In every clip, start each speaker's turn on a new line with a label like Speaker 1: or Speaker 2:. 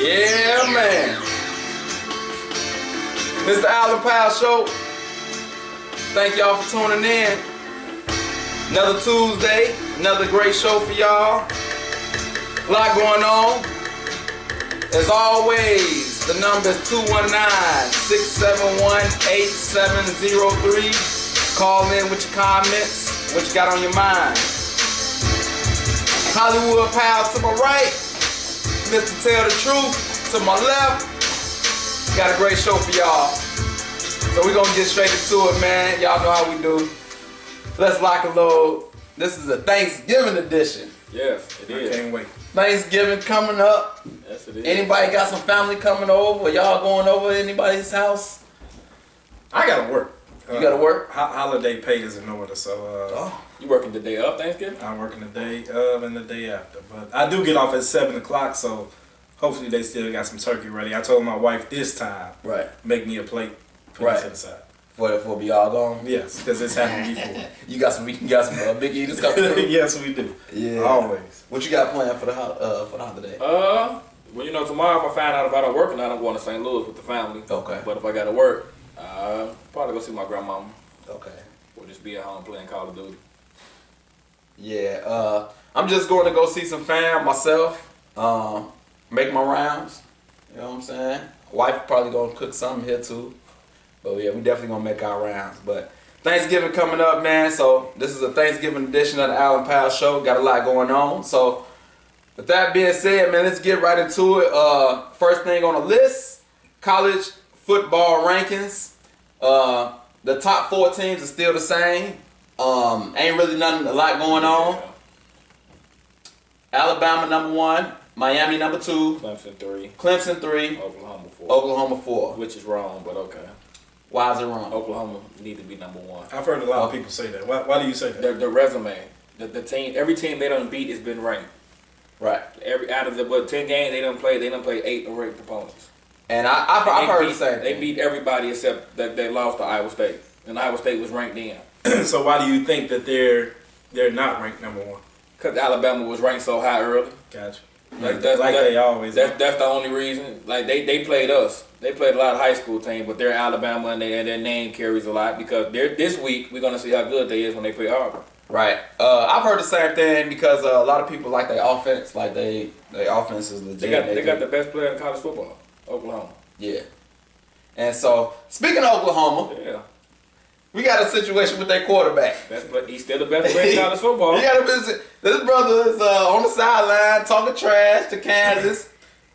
Speaker 1: Yeah, man. Mr. Allen Powell Show. Thank y'all for tuning in. Another Tuesday, another great show for y'all. A lot going on. As always, the number is 219-671-8703. Call in with your comments, what you got on your mind. Hollywood Pals to my right, Mr. Tell the Truth to my left. Got a great show for y'all. So we're gonna get straight into it, man. Y'all know how we do. Let's lock and load. This is a Thanksgiving edition.
Speaker 2: Yes, it is.
Speaker 3: I can't wait.
Speaker 1: Thanksgiving coming up.
Speaker 2: Yes, it is.
Speaker 1: Anybody got some family coming over? Y'all going over to anybody's house?
Speaker 3: I gotta work.
Speaker 1: You gotta work?
Speaker 3: Holiday pay is in order, so
Speaker 2: You working the day of Thanksgiving?
Speaker 3: I'm working the day of and the day after. But I do get off at 7 o'clock, so hopefully they still got some turkey ready. I told my wife this time,
Speaker 1: Right.
Speaker 3: make me a plate, put it to the side.
Speaker 1: For be all gone?
Speaker 3: Yes, because it's happened before.
Speaker 1: You got some big eaters coming through?
Speaker 3: Yes, we do.
Speaker 1: Yeah.
Speaker 3: Always.
Speaker 1: What you got planned for the holiday?
Speaker 2: Well, you know, tomorrow if I find out about I'm working out, I'm going to St. Louis with the family.
Speaker 1: Okay.
Speaker 2: But if I got to work, probably go see my grandmama.
Speaker 1: Okay.
Speaker 2: Or just be at home playing Call of Duty.
Speaker 1: Yeah, I'm just going to go see some fam myself, make my rounds, you know what I'm saying? Wife probably going to cook something here too, but yeah, we definitely going to make our rounds. But Thanksgiving coming up, man, so this is a Thanksgiving edition of the Allen Powell Show, got a lot going on. So with that being said, man, let's get right into it. First thing on the list, college football rankings. The top 4 teams are still the same. Ain't really a lot going on. Alabama number 1, Miami number 2,
Speaker 2: Clemson 3,
Speaker 1: Clemson 3,
Speaker 2: Oklahoma 4.
Speaker 1: Oklahoma 4.
Speaker 2: Which is wrong, but okay.
Speaker 1: Why is it wrong?
Speaker 2: Oklahoma need to be number 1.
Speaker 3: I've heard a lot of people say that. Why do you say that?
Speaker 2: The resume, the team, every team they done beat has been ranked.
Speaker 1: Right.
Speaker 2: Out of the 10 games they done play 8 ranked opponents.
Speaker 1: And I've heard the same
Speaker 2: They
Speaker 1: thing.
Speaker 2: beat everybody except that they lost to Iowa State, and Iowa State was ranked then.
Speaker 3: So why do you think that they're not ranked number 1?
Speaker 2: Because Alabama was ranked so high early.
Speaker 3: Gotcha.
Speaker 2: Like
Speaker 3: they always are.
Speaker 2: That's the only reason. Like they played us. They played a lot of high school teams, but they're Alabama and their name carries a lot because this week we're gonna see how good they is when they play Auburn.
Speaker 1: Right. I've heard the same thing because a lot of people like their offense. Like their offense is legit.
Speaker 2: They got the best player in college football, Oklahoma.
Speaker 1: Yeah. And so, speaking of Oklahoma,
Speaker 2: Yeah.
Speaker 1: we got a situation with their quarterback.
Speaker 2: He's still the best player in college football.
Speaker 1: You gotta visit. This brother is on the sideline talking trash to Kansas,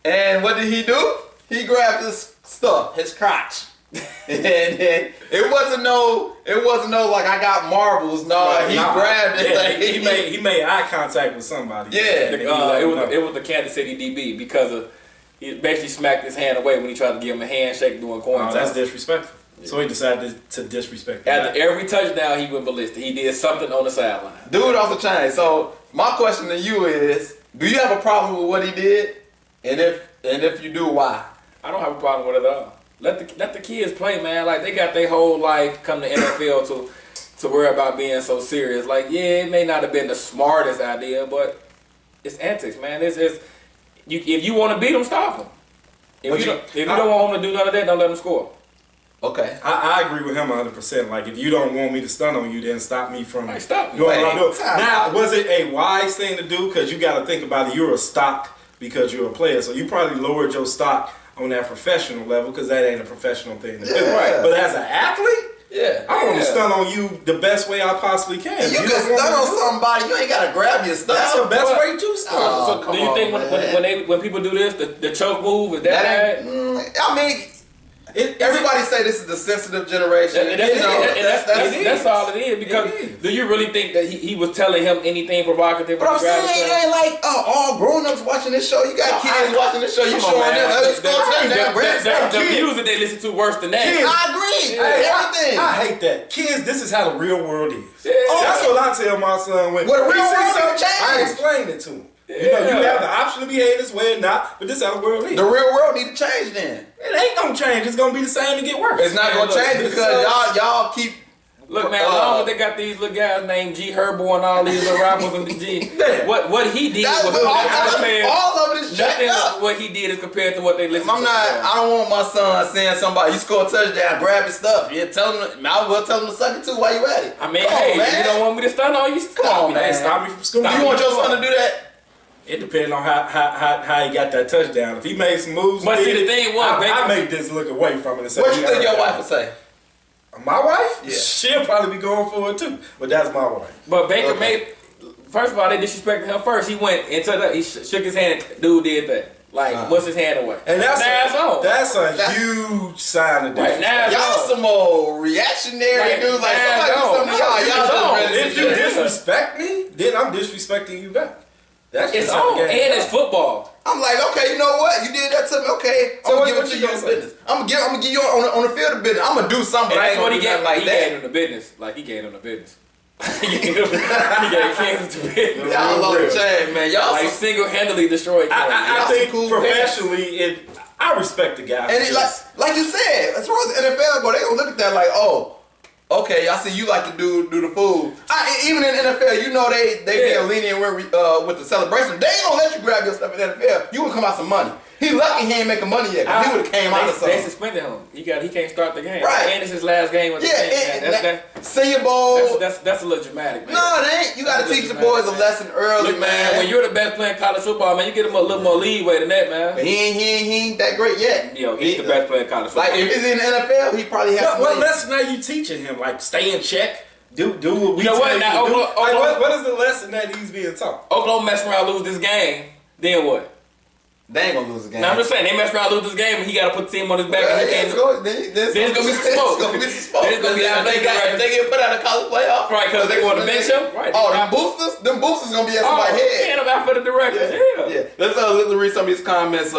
Speaker 1: and what did he do? He grabbed his stuff, his crotch, and it wasn't no like I got marbles. No, he grabbed it.
Speaker 3: Yeah,
Speaker 1: like,
Speaker 3: he made eye contact with somebody.
Speaker 1: Yeah.
Speaker 2: It was the Kansas City DB because he basically smacked his hand away when he tried to give him a handshake doing coin toss.
Speaker 3: That's disrespectful. Yeah. So he decided to disrespect him.
Speaker 2: After every touchdown, he went ballistic. He did something on the sideline.
Speaker 1: Dude off the chain. So my question to you is: do you have a problem with what he did? And if you do, why?
Speaker 2: I don't have a problem with it at all. Let the kids play, man. Like they got their whole life come to NFL to worry about being so serious. Like yeah, it may not have been the smartest idea, but it's antics, man. If you want to beat them, stop them. If you don't want them to do none of that, don't let them score.
Speaker 1: Okay.
Speaker 3: I agree with him 100%. Like, if you don't want me to stun on you, then stop me from
Speaker 2: stop me.
Speaker 3: doing what I'm doing. Now, was it a wise thing to do? Because you got to think about it. You're a stock because you're a player. So you probably lowered your stock on that professional level because that ain't a professional thing to do.
Speaker 1: Right.
Speaker 3: But as an athlete,
Speaker 1: Yeah.
Speaker 3: I want to stun on you the best way I possibly can.
Speaker 1: You can stun on somebody. You ain't gotta grab your stuff.
Speaker 3: That's the best way to stun.
Speaker 1: Oh,
Speaker 2: So do you think when people do this, the choke move is that bad?
Speaker 1: I mean, everybody say this is the sensitive generation.
Speaker 2: That's all it is. Because do you really think that he was telling him anything provocative?
Speaker 1: But I'm saying it ain't like all grown-ups watching this show. You got kids watching this show. You showing them. Let's go tell them.
Speaker 2: The music they listen to worse than that.
Speaker 3: Kids.
Speaker 1: I agree. Everything.
Speaker 3: I hate that. Kids, this is how the real world is.
Speaker 2: Yeah.
Speaker 3: That's what I tell my son when
Speaker 1: Well, the
Speaker 3: he
Speaker 1: real
Speaker 3: sees
Speaker 1: world
Speaker 3: something,
Speaker 1: change.
Speaker 3: I explain it to him. You know, you have the option to behave this way or not, but this is how the world is.
Speaker 1: The real world need to change then.
Speaker 3: It ain't gonna change. It's gonna be the same and get worse.
Speaker 1: It's not gonna change because y'all keep
Speaker 2: Look, man, as long as they got these little guys named G Herbo and all these little rappers and the G, what he did was
Speaker 1: all of it is jacked up.
Speaker 2: what he did is compared to what they listen to.
Speaker 1: I don't want my son saying somebody, you score a touchdown, grab his stuff. Yeah, tell him, I will tell him to suck it too while you at it.
Speaker 2: I mean, hey, you don't want me to stun on you?
Speaker 1: Come on, man.
Speaker 3: Stop me from school.
Speaker 1: Do you want your son to do that?
Speaker 3: It depends on how he got that touchdown. If he made some moves,
Speaker 2: but see, the thing was,
Speaker 3: I make this look away from it. And say,
Speaker 1: what you think your wife would say?
Speaker 3: My wife?
Speaker 1: Yeah.
Speaker 3: She'll probably be going for it too. But that's my wife.
Speaker 2: But Baker made, first of all, they disrespected him first. He went into he shook his hand. Dude did that. Like, what's his hand away?
Speaker 3: And that's
Speaker 2: a
Speaker 3: huge sign of difference.
Speaker 1: Y'all some old reactionary dudes. Like, somebody do something to y'all.
Speaker 3: If you disrespect me, then I'm disrespecting you back. That's
Speaker 2: it's on, and it's football.
Speaker 1: I'm like, okay, you know what? You did that to me. Okay, I'm gonna give it to you in business. I'm gonna give you on the field of business. I'm gonna do something.
Speaker 2: And
Speaker 1: I ain't
Speaker 2: what
Speaker 1: gonna do nothing like that.
Speaker 2: He gave him the business. Like he gave him the business. he gave Kansas the business.
Speaker 1: Y'all on the chain, man. Y'all
Speaker 2: like single-handedly destroyed.
Speaker 3: I think professionally, I respect the guy.
Speaker 1: And like you said, as far as the NFL go, they gonna look at that like, oh. Okay, I see you like to do the food. Even in the NFL, you know they being lenient with the celebration. They ain't gonna let you grab your stuff in the NFL. You would come out some money. He lucky he ain't making money yet. Cause he would have came out of something.
Speaker 2: They suspended him. He can't start the game.
Speaker 1: Right.
Speaker 2: And it's his last game with the team.
Speaker 1: Senior Bowl.
Speaker 2: That's a little dramatic, man.
Speaker 1: No, it ain't. You gotta teach the boys a lesson early, man.
Speaker 2: When you're the best player in college football, man, you get him a little more leeway than that, man.
Speaker 1: But he ain't that great yet.
Speaker 2: Yo, he's the best player in college football.
Speaker 1: Like if he's in the NFL, he probably has.
Speaker 3: What lesson are you teaching him? Like stay in check. Do what we tell you to do. What is the lesson that he's being taught?
Speaker 2: Oklahoma mess around, lose this game, then what?
Speaker 1: They ain't gonna lose the game.
Speaker 2: Now I'm just saying, they mess around, lose this game, and he got to put the team on his back.
Speaker 1: Then
Speaker 2: it's
Speaker 1: gonna be some smoke. If they get put out of college playoff,
Speaker 2: right? Because they want to bench him, right?
Speaker 1: Oh, them boosters gonna be at somebody's head.
Speaker 2: Yeah, out for the director. Yeah.
Speaker 1: Let's read some of these comments.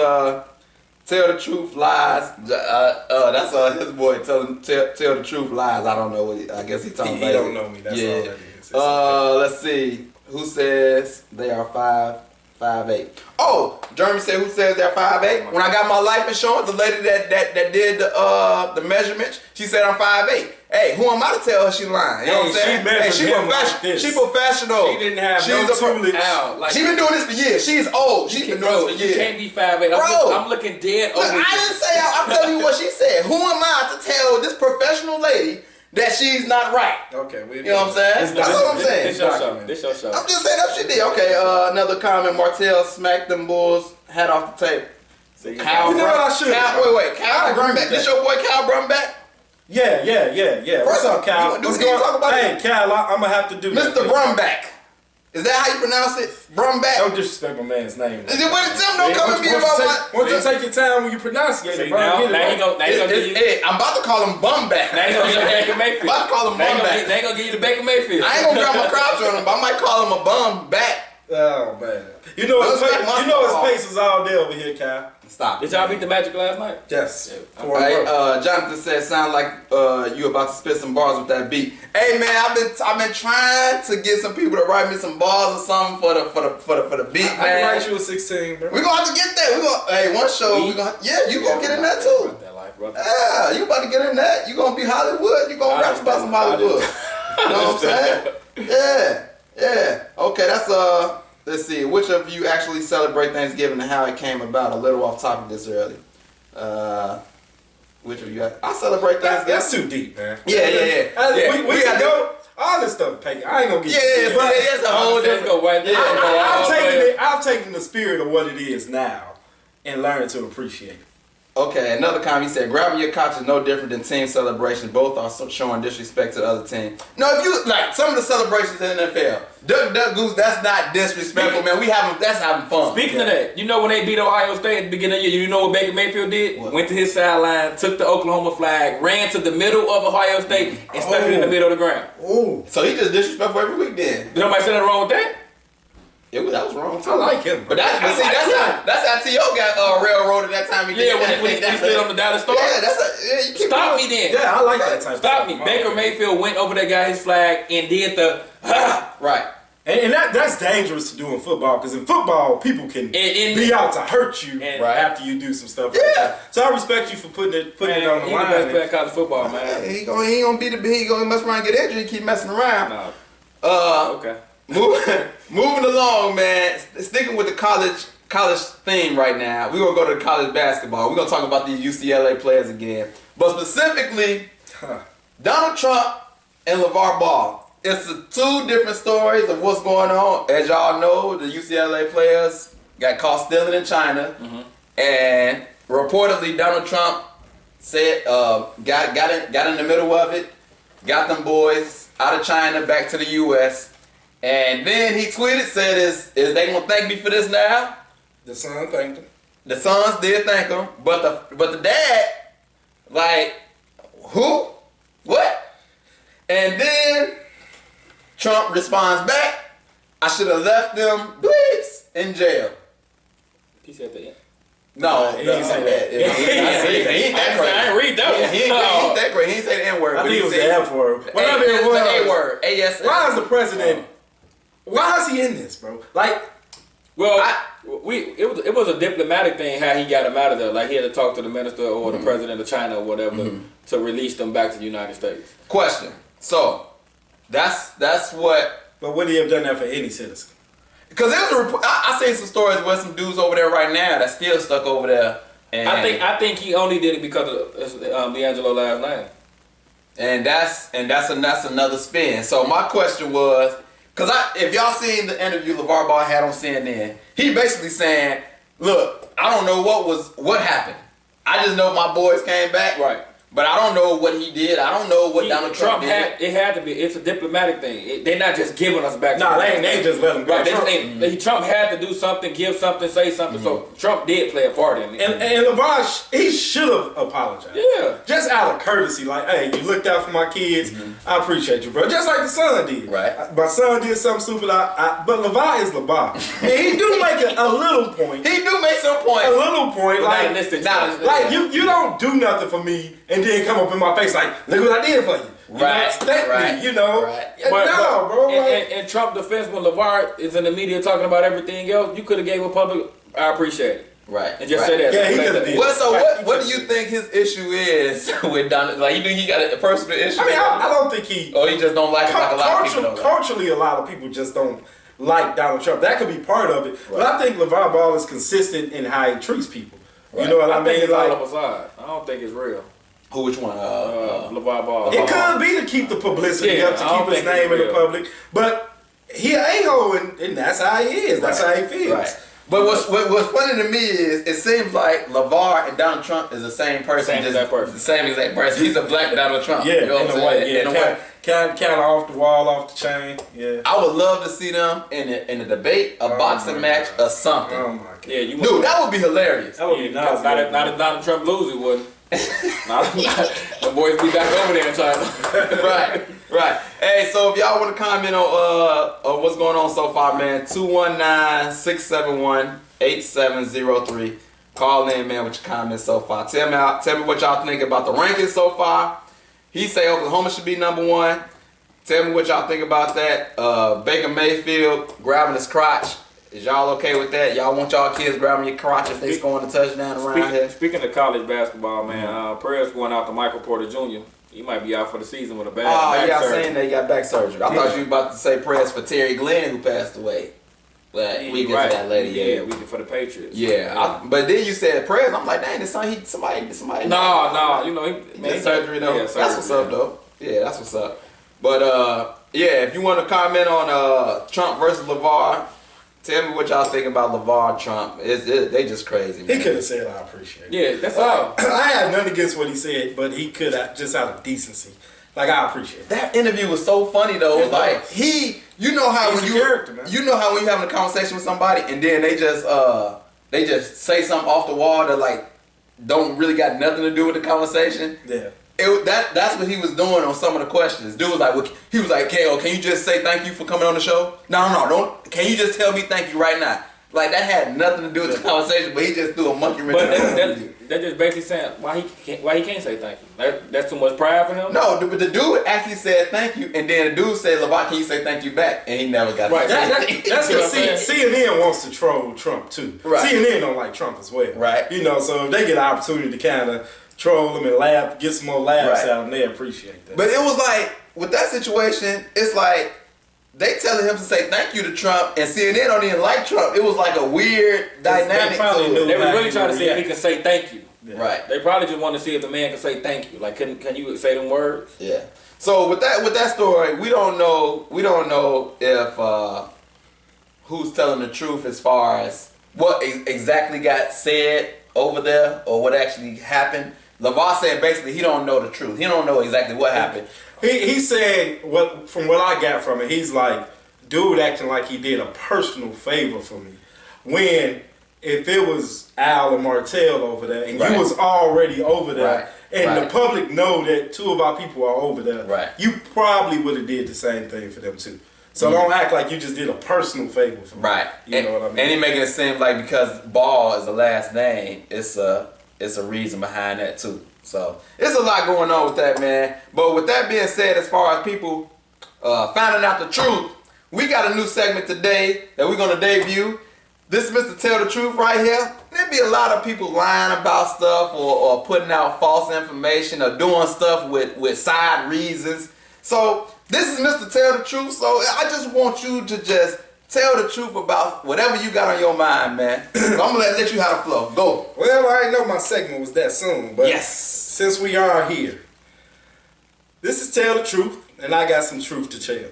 Speaker 1: Tell the truth, lies. That's his boy. Tell the truth, lies. I don't know what. I guess he's talking about.
Speaker 3: He don't know me. That's all that is.
Speaker 1: Let's see. Who says they are 5'8"? Oh, Jeremy said, who says they're 5'8"? When I got my life insurance, the lady that did the measurements, she said I'm 5'8". Hey, who am I to tell her she lying? You know what I'm saying? She professional.
Speaker 3: She didn't have no tulips.
Speaker 1: She been doing this for years. She's old. She's been doing this for years.
Speaker 2: You can't be 5'8". I'm looking dead over.
Speaker 1: I didn't say. I'm telling you what she said. Who am I to tell this professional lady that she's not right?
Speaker 3: Okay,
Speaker 1: you know what I'm saying? That's what I'm saying.
Speaker 2: This your show.
Speaker 1: I'm just saying that she did. Okay, another comment. Martell smacked them Bulls hat off the table.
Speaker 3: Kyle,
Speaker 1: wait. Kyle Brumback. This your boy Kyle Brumback?
Speaker 3: Yeah. What's up, Kyle? Hey, Kyle, I'm gonna have to do
Speaker 1: Mr. Brumback. Is that how you pronounce it? Brumback?
Speaker 3: Don't disrespect my man's name.
Speaker 1: Is it when Tim don't come and be about what?
Speaker 3: Why don't you take your time when you pronounce it, bro?
Speaker 1: I'm about to call him Bumback.
Speaker 2: Now he gonna give you Baker Mayfield.
Speaker 1: I'm about to call him Bumback.
Speaker 2: They ain't gonna give you the Baker Mayfield.
Speaker 1: I ain't gonna grab my crouch on him, but I might call him a bum back.
Speaker 3: Oh man. You know his pace is all day over here, Kyle.
Speaker 1: Stop.
Speaker 2: Did y'all beat the Magic last night?
Speaker 3: Yes.
Speaker 1: Hey, Jonathan said, "Sound like you about to spit some bars with that beat." Hey man, I've been trying to get some people to write me some bars or something for the beat, man.
Speaker 3: I can write you a 16, bro.
Speaker 1: We gonna have to get that. One show you gonna get in that too. Yeah, you about to get in that. You gonna be Hollywood. You gonna rap about some Hollywood. You know what I'm saying? Yeah. Okay, that's Let's see. Which of you actually celebrate Thanksgiving and how it came about? A little off topic this early. Which of you? I celebrate Thanksgiving.
Speaker 3: That's too deep, man.
Speaker 1: Yeah.
Speaker 3: We got to go. All this stuff, Peggy. I ain't gonna get.
Speaker 1: It's a whole different.
Speaker 3: I've taken the spirit of what it is now and learned to appreciate it.
Speaker 1: Okay, another comment, he said, grabbing your couch is no different than team celebrations. Both are showing disrespect to the other team. No, if you, like, some of the celebrations in the NFL, Duck Goose, that's not disrespectful, man. That's having fun.
Speaker 2: Speaking of that, you know when they beat Ohio State at the beginning of the year, you know what Baker Mayfield did? What? Went to his sideline, took the Oklahoma flag, ran to the middle of Ohio State, and stuck it in the middle of the ground.
Speaker 3: Oh.
Speaker 1: So he just disrespectful every week then.
Speaker 2: Did nobody say nothing wrong with that?
Speaker 1: That was wrong too.
Speaker 3: I like him.
Speaker 1: But that's how T.O. got railroaded that time he did.
Speaker 2: When he stood on the Dallas Star.
Speaker 1: Yeah, you keep
Speaker 2: Stop me then.
Speaker 3: Yeah, I like that type.
Speaker 2: Stop me. Baker Mayfield went over that guy's flag and did the
Speaker 1: right.
Speaker 3: And that's dangerous to do in football, because in football, people can be out to hurt you after you do some stuff like that. So I respect you for putting it on the line.
Speaker 2: He's the best player in college football, man.
Speaker 1: He gonna be he gonna mess around and get injured. He keep messing around.
Speaker 2: No.
Speaker 1: Okay. Moving along, man. Sticking with the college theme right now. We're gonna go to college basketball. We're gonna talk about these UCLA players again, but specifically Donald Trump and LeVar Ball. It's two different stories of what's going on. As y'all know, the UCLA players got caught stealing in China, and reportedly Donald Trump said got in the middle of it, got them boys out of China back to the U.S. And then he tweeted, said, "Is they gonna thank me for this now?"
Speaker 3: The son thanked him.
Speaker 1: The sons did thank him, but the dad, like, who? What? And then Trump responds back, "I should have left them bleeps in jail."
Speaker 2: He said that.
Speaker 1: No,
Speaker 3: he didn't say that.
Speaker 1: He ain't that crazy.
Speaker 2: I ain't read that one.
Speaker 1: He ain't that crazy. He ain't say the N-word.
Speaker 3: I think it was the F word.
Speaker 1: Whatever it was. The A-word. A-S.
Speaker 3: Why is the president? Why is he in this, bro? Like,
Speaker 2: well, it was a diplomatic thing how he got him out of there. Like he had to talk to the minister or the president of China or whatever to release them back to the United States.
Speaker 1: Question. So that's what.
Speaker 3: But would he have done that for any citizen?
Speaker 1: Because there was a report. I seen some stories where some dudes over there right now that's still stuck over there. And
Speaker 2: I think he only did it because of D'Angelo last name.
Speaker 1: And that's another spin. So my question was, because if y'all seen the interview LeVar Ball had on CNN, he basically saying, "Look, I don't know what happened. I just know my boys came back,
Speaker 2: right?
Speaker 1: But I don't know what he did. I don't know what Donald Trump did."
Speaker 2: It had to be. It's a diplomatic thing. They're not just giving us back.
Speaker 3: Nah, they just let him go.
Speaker 2: Right, Trump had to do something, give something, say something. So Trump did play a part in it.
Speaker 3: And LeVar, he should have apologized.
Speaker 2: Yeah.
Speaker 3: Just out of courtesy, like, "Hey, you looked out for my kids. I appreciate you, bro." Just like the son did.
Speaker 1: Right.
Speaker 3: My son did something stupid. But LeVar is LeVar. And he do make a little point.
Speaker 1: He do make some point.
Speaker 3: A little point. Like you don't do nothing for me and then come up in my face like, "Look what I did for you." Thank me, you know.
Speaker 1: Right.
Speaker 3: No, bro.
Speaker 2: In Trump defense, when LeVar is in the media talking about everything else, you could have gave a public, "I appreciate it."
Speaker 1: Right.
Speaker 2: And just say that.
Speaker 3: Yeah, he could have did.
Speaker 1: What do you think his issue is with Donald? Like, you think he got a personal issue?
Speaker 3: I mean, I don't think he.
Speaker 1: Or he just don't like him like a lot of people don't like.
Speaker 3: Culturally, a lot of people just don't like Donald Trump. That could be part of it. Right. But I think LeVar Ball is consistent in how he treats people. Right. You know what I mean?
Speaker 2: Think it's
Speaker 3: like,
Speaker 2: all facade. I don't think it's real.
Speaker 1: Which one?
Speaker 2: LeVar Ball.
Speaker 3: It could be to keep the publicity up, to keep his name in the public. But he an a-hole, and that's how he is. That's how he feels.
Speaker 1: Right. But what's funny to me is it seems like LeVar and Donald Trump is the same person. The same exact person. He's a black Donald Trump.
Speaker 3: Yeah,
Speaker 1: you know
Speaker 3: in a way. Yeah, kind of off the wall, off the chain. Yeah.
Speaker 1: I would love to see them in a debate, a boxing match, or something.
Speaker 3: Oh my God.
Speaker 2: Yeah,
Speaker 1: dude, that would be hilarious.
Speaker 3: That would be nice.
Speaker 2: Not if Donald Trump loses, it wouldn't. The boys be back over there in China. Right. Hey, so if y'all want to comment on what's going on so far, man, 219-671-8703. Call in, man, with your comments so far. Tell me what y'all think about the rankings so far. He say Oklahoma should be #1. Tell me what y'all think about that. Baker Mayfield grabbing his crotch. Is y'all okay with that? Y'all want y'all kids grabbing your crotch if they scoring a touchdown around here? Speaking of college basketball, man, prayers going out to Michael Porter Jr. He might be out for the season with a back surgery.
Speaker 1: I'm saying that he got back surgery. I thought you were about to say prayers for Terry Glenn, who passed away. But we get to that later.
Speaker 2: Yeah, we get for the Patriots.
Speaker 1: Yeah, but then you said prayers. I'm like, dang, this son, somebody.
Speaker 2: No, you know
Speaker 1: he got surgery though.
Speaker 2: Yeah,
Speaker 1: that's what's up though. Yeah, that's what's up. But yeah, if you want to comment on Trump versus LeVar. Tell me what y'all think about LeVar Trump. They just crazy, man.
Speaker 3: He could have said, "I appreciate it."
Speaker 2: Yeah, that's all.
Speaker 3: I have nothing against what he said, but he could have, just out of decency. Like, I appreciate it.
Speaker 1: That interview was so funny though. Like you know how when you having a conversation with somebody and then they just say something off the wall that like don't really got nothing to do with the conversation.
Speaker 3: Yeah.
Speaker 1: That's what he was doing on some of the questions. Dude was like, KO, can you just say thank you for coming on the show? No, don't. Can you just tell me thank you right now? Like that had nothing to do with the conversation, but he just threw a monkey wrench.
Speaker 2: But
Speaker 1: in
Speaker 2: that's just basically saying why he can't say thank you. That's too much pride for him.
Speaker 1: No, but the dude actually said thank you, and then the dude said, "LeVar, can you say thank you back?" And he never got
Speaker 2: Right.
Speaker 3: That's because CNN wants to troll Trump too.
Speaker 1: Right.
Speaker 3: CNN don't like Trump as well.
Speaker 1: Right.
Speaker 3: You know, so if they get an opportunity to kind of troll him and laugh, get some more laughs
Speaker 1: Right.
Speaker 3: out of them, they appreciate that.
Speaker 1: But it was like with that situation, it's like they telling him to say thank you to Trump, and CNN don't even like Trump. It was like a weird dynamic.
Speaker 3: probably
Speaker 1: to
Speaker 3: knew
Speaker 1: it.
Speaker 2: They were
Speaker 3: how
Speaker 2: really
Speaker 3: he
Speaker 2: trying to
Speaker 3: would
Speaker 2: see if he
Speaker 3: react.
Speaker 2: can say thank you.
Speaker 3: Yeah.
Speaker 1: Right.
Speaker 2: They probably just want to see if the man can say thank you. Like, can you say them words?
Speaker 1: Yeah. So with that story, we don't know if who's telling the truth as far as what exactly got said over there or what actually happened. LeVar said basically he don't know the truth. He don't know exactly what happened.
Speaker 3: He said from what I got from it, he's like, dude acting like he did a personal favor for me. When if it was Al or Martell over there and
Speaker 1: Right.
Speaker 3: you was already over there
Speaker 1: Right.
Speaker 3: and
Speaker 1: Right.
Speaker 3: the public know that two of our people are over there,
Speaker 1: Right.
Speaker 3: you probably would have did the same thing for them too. So don't act like you just did a personal favor for me.
Speaker 1: Right.
Speaker 3: You know what I mean?
Speaker 1: And he making it seem like because Ball is the last name, it's a reason behind that too. So there's a lot going on with that, man. But with that being said, as far as people finding out the truth, we got a new segment today that we're gonna debut. This is Mr. Tell the Truth right here. There'd be a lot of people lying about stuff or putting out false information or doing stuff with side reasons. So this is Mr. Tell the Truth. So I just want you to just tell the truth about whatever you got on your mind, man. So I'm gonna let you have the flow. Go.
Speaker 3: Well, I didn't know my segment was that soon, but
Speaker 1: Yes.
Speaker 3: since we are here, this is Tell the Truth, and I got some truth to tell.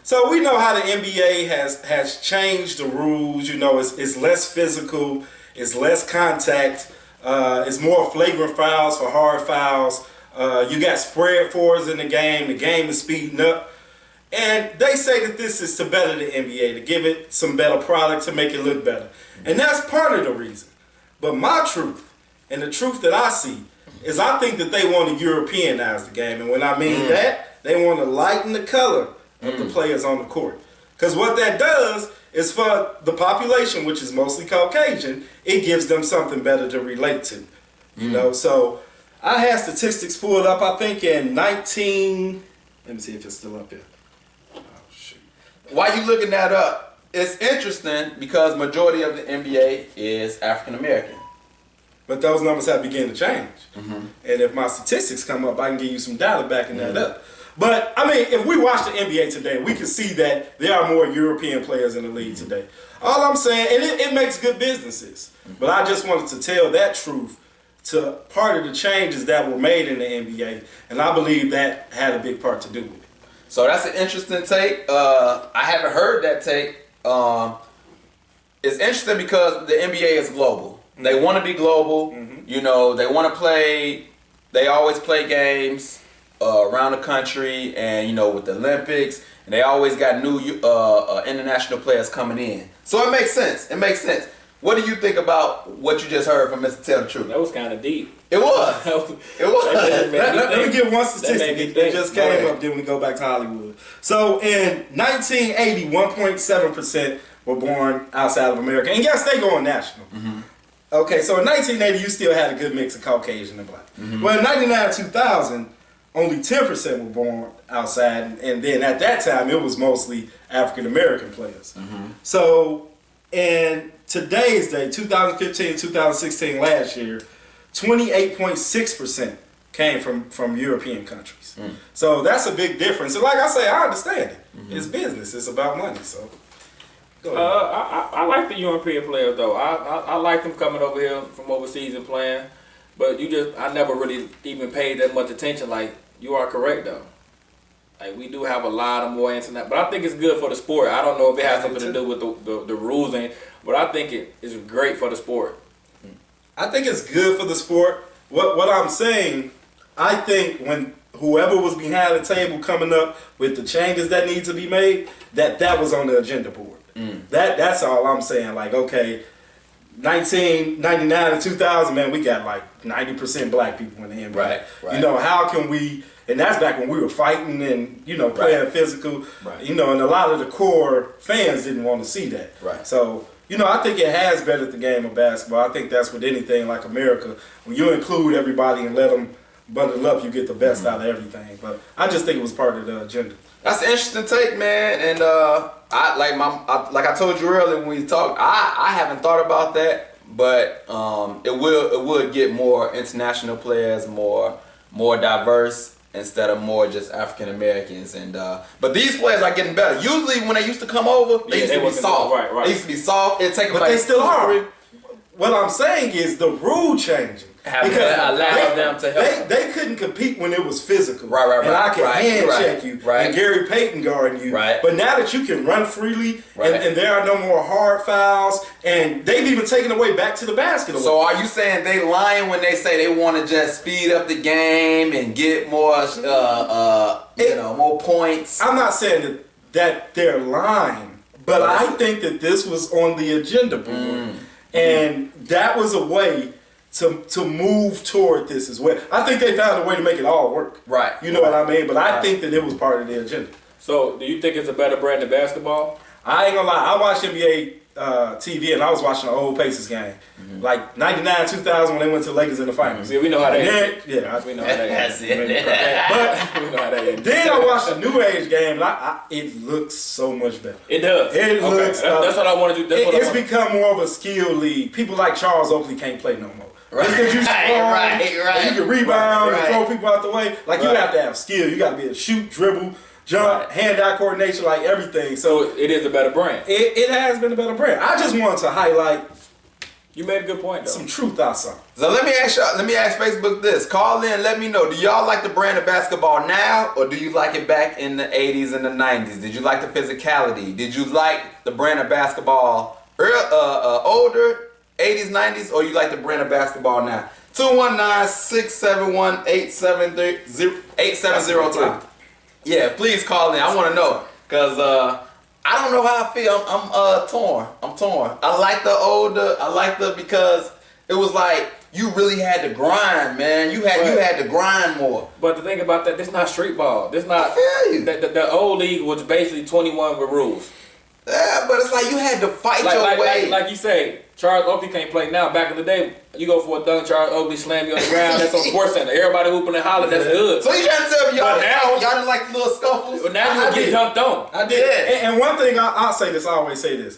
Speaker 3: So we know how the NBA has changed the rules. You know, it's less physical, it's less contact, it's more flagrant fouls for hard fouls. You got spread fours in the game is speeding up. And they say that this is to better the NBA, to give it some better product, to make it look better. And that's part of the reason. But my truth, and the truth that I see, is I think that they want to Europeanize the game. And when I mean that, they want to lighten the color of the players on the court. Because what that does is for the population, which is mostly Caucasian, it gives them something better to relate to. You know, so I had statistics pulled up, I think in let me see if it's still up here. Oh, shoot.
Speaker 1: While you looking that up, it's interesting because majority of the NBA is African American.
Speaker 3: But those numbers have begun to change. And if my statistics come up, I can give you some data backing that up. But, I mean, if we watch the NBA today, we can see that there are more European players in the league today. All I'm saying, and it makes good businesses. But I just wanted to tell that truth to part of the changes that were made in the NBA. And I believe that had a big part to do with it.
Speaker 1: So that's an interesting take. I haven't heard that take. It's interesting because the NBA is global. They want to be global. You know, they want to play. They always play games around the country, and you know, with the Olympics, and they always got new international players coming in. So it makes sense. It makes sense. What do you think about what you just heard from Mr. Tell the Truth?
Speaker 2: That was kind of deep.
Speaker 1: It was. It was.
Speaker 3: Let me give one statistic
Speaker 2: made me
Speaker 3: that just
Speaker 2: think.
Speaker 3: came up, then we go back to Hollywood. So in 1980, 1.7% were born outside of America. And yes, they going national. Okay, so in 1980, you still had a good mix of Caucasian and black. Well, in 99 2000, only 10% were born outside. And then at that time, it was mostly African American players. So in today's day, 2015, 2016, last year, 28.6% came from European countries. So that's a big difference. And like I say, I understand it. It's business. It's about money. So go ahead.
Speaker 2: I like the European players though. I like them coming over here from overseas and playing. But I never really even paid that much attention. Like, you are correct though. Like, we do have a lot of more internet, but I think it's good for the sport. I don't know if it has something to do with the rules, but I think it is great for the sport.
Speaker 3: I think it's good for the sport. What I'm saying, I think when whoever was behind the table coming up with the changes that need to be made, that was on the agenda board. That's all I'm saying. Like, okay, 1999 and 2000, man, we got like 90% black people in the NBA.
Speaker 1: Right.
Speaker 3: You know, how can we? And that's back when we were fighting and, you know, playing physical.
Speaker 1: Right.
Speaker 3: You know, and a lot of the core fans didn't want to see that.
Speaker 1: Right.
Speaker 3: So I think it has bettered the game of basketball. I think that's with anything like America. When you include everybody and let them bundle up, you get the best out of everything. But I just think it was part of the agenda.
Speaker 1: That's an interesting take, man. And like I told you earlier when we talked, I haven't thought about that, but it would get more international players, more diverse instead of more just African Americans. And but these players are getting better. Usually when they used to come over, they used to be soft.
Speaker 2: Right.
Speaker 1: They used to be soft. It'd take them
Speaker 3: But
Speaker 1: like
Speaker 3: they still
Speaker 1: 2 or 3.
Speaker 3: are. What I'm saying is the rule changing.
Speaker 1: Allowed them to help.
Speaker 3: They couldn't compete when it was physical.
Speaker 1: Right.
Speaker 3: And I can hand check you.
Speaker 1: Right.
Speaker 3: And Gary Payton guarding you.
Speaker 1: Right.
Speaker 3: But now that you can run freely
Speaker 1: Right.
Speaker 3: and there are no more hard fouls, and they've even taken away back to the basket.
Speaker 1: So are you saying they lying when they say they want to just speed up the game and get more, more points?
Speaker 3: I'm not saying that they're lying, but I think that this was on the agenda board. And that was a way to move toward this as well. I think they found a way to make it all work.
Speaker 1: Right.
Speaker 3: You know what I mean? But I think that it was part of the agenda.
Speaker 2: So, do you think it's a better brand than basketball?
Speaker 3: I ain't gonna lie. I watched NBA TV and I was watching the old Pacers game. Like 99, 2000 when they went to the Lakers in the finals.
Speaker 2: Yeah, we know how that
Speaker 3: Then,
Speaker 2: is.
Speaker 3: yeah,
Speaker 2: We know how that
Speaker 1: That's
Speaker 2: is.
Speaker 1: it.
Speaker 3: But
Speaker 2: We know how that is.
Speaker 3: then I watched the New Age game and it looks so much better.
Speaker 2: It does.
Speaker 3: It looks.
Speaker 2: That's what I want to do. That's what
Speaker 3: It's
Speaker 2: I wanna-
Speaker 3: become more of a skill league. People like Charles Oakley can't play no more. Just because you strong,
Speaker 1: Right.
Speaker 3: and you can rebound
Speaker 1: Right.
Speaker 3: and throw people out the way. Like you
Speaker 2: Right.
Speaker 3: have to have skill. You got to be able to shoot, dribble, jump,
Speaker 2: Right.
Speaker 3: hand-eye coordination, like everything. So
Speaker 2: So it is a better brand.
Speaker 3: it has been a better brand. I just wanted to highlight
Speaker 2: You made a good point, though.
Speaker 3: some truth I saw.
Speaker 1: So let me ask Facebook this. Call in, let me know. Do y'all like the brand of basketball now, or do you like it back in the 80s and the 90s? Did you like the physicality? Did you like the brand of basketball older, 80s, 90s, or you like the brand of basketball now? 219-671-8703. Yeah, please call in. I want to know, because I don't know how I feel. I'm torn. I like the older. Because it was like you really had to grind, man. You had to grind more.
Speaker 2: But the thing about that, this not street ball. This not.
Speaker 1: I feel you.
Speaker 2: The old league was basically 21 with rules.
Speaker 1: Yeah, but it's like you had to fight your way.
Speaker 2: Like you say, Charles Oakley can't play now. Back in the day, you go for a dunk, Charles Oakley slam you on the ground. That's on Sports Center. Everybody hooping and hollering. That's good.
Speaker 1: So you trying to tell me y'all
Speaker 2: Now-
Speaker 1: didn't like the little scuffles?
Speaker 2: But now you get dunked on.
Speaker 3: I did. And one thing I'll say this, I always say this.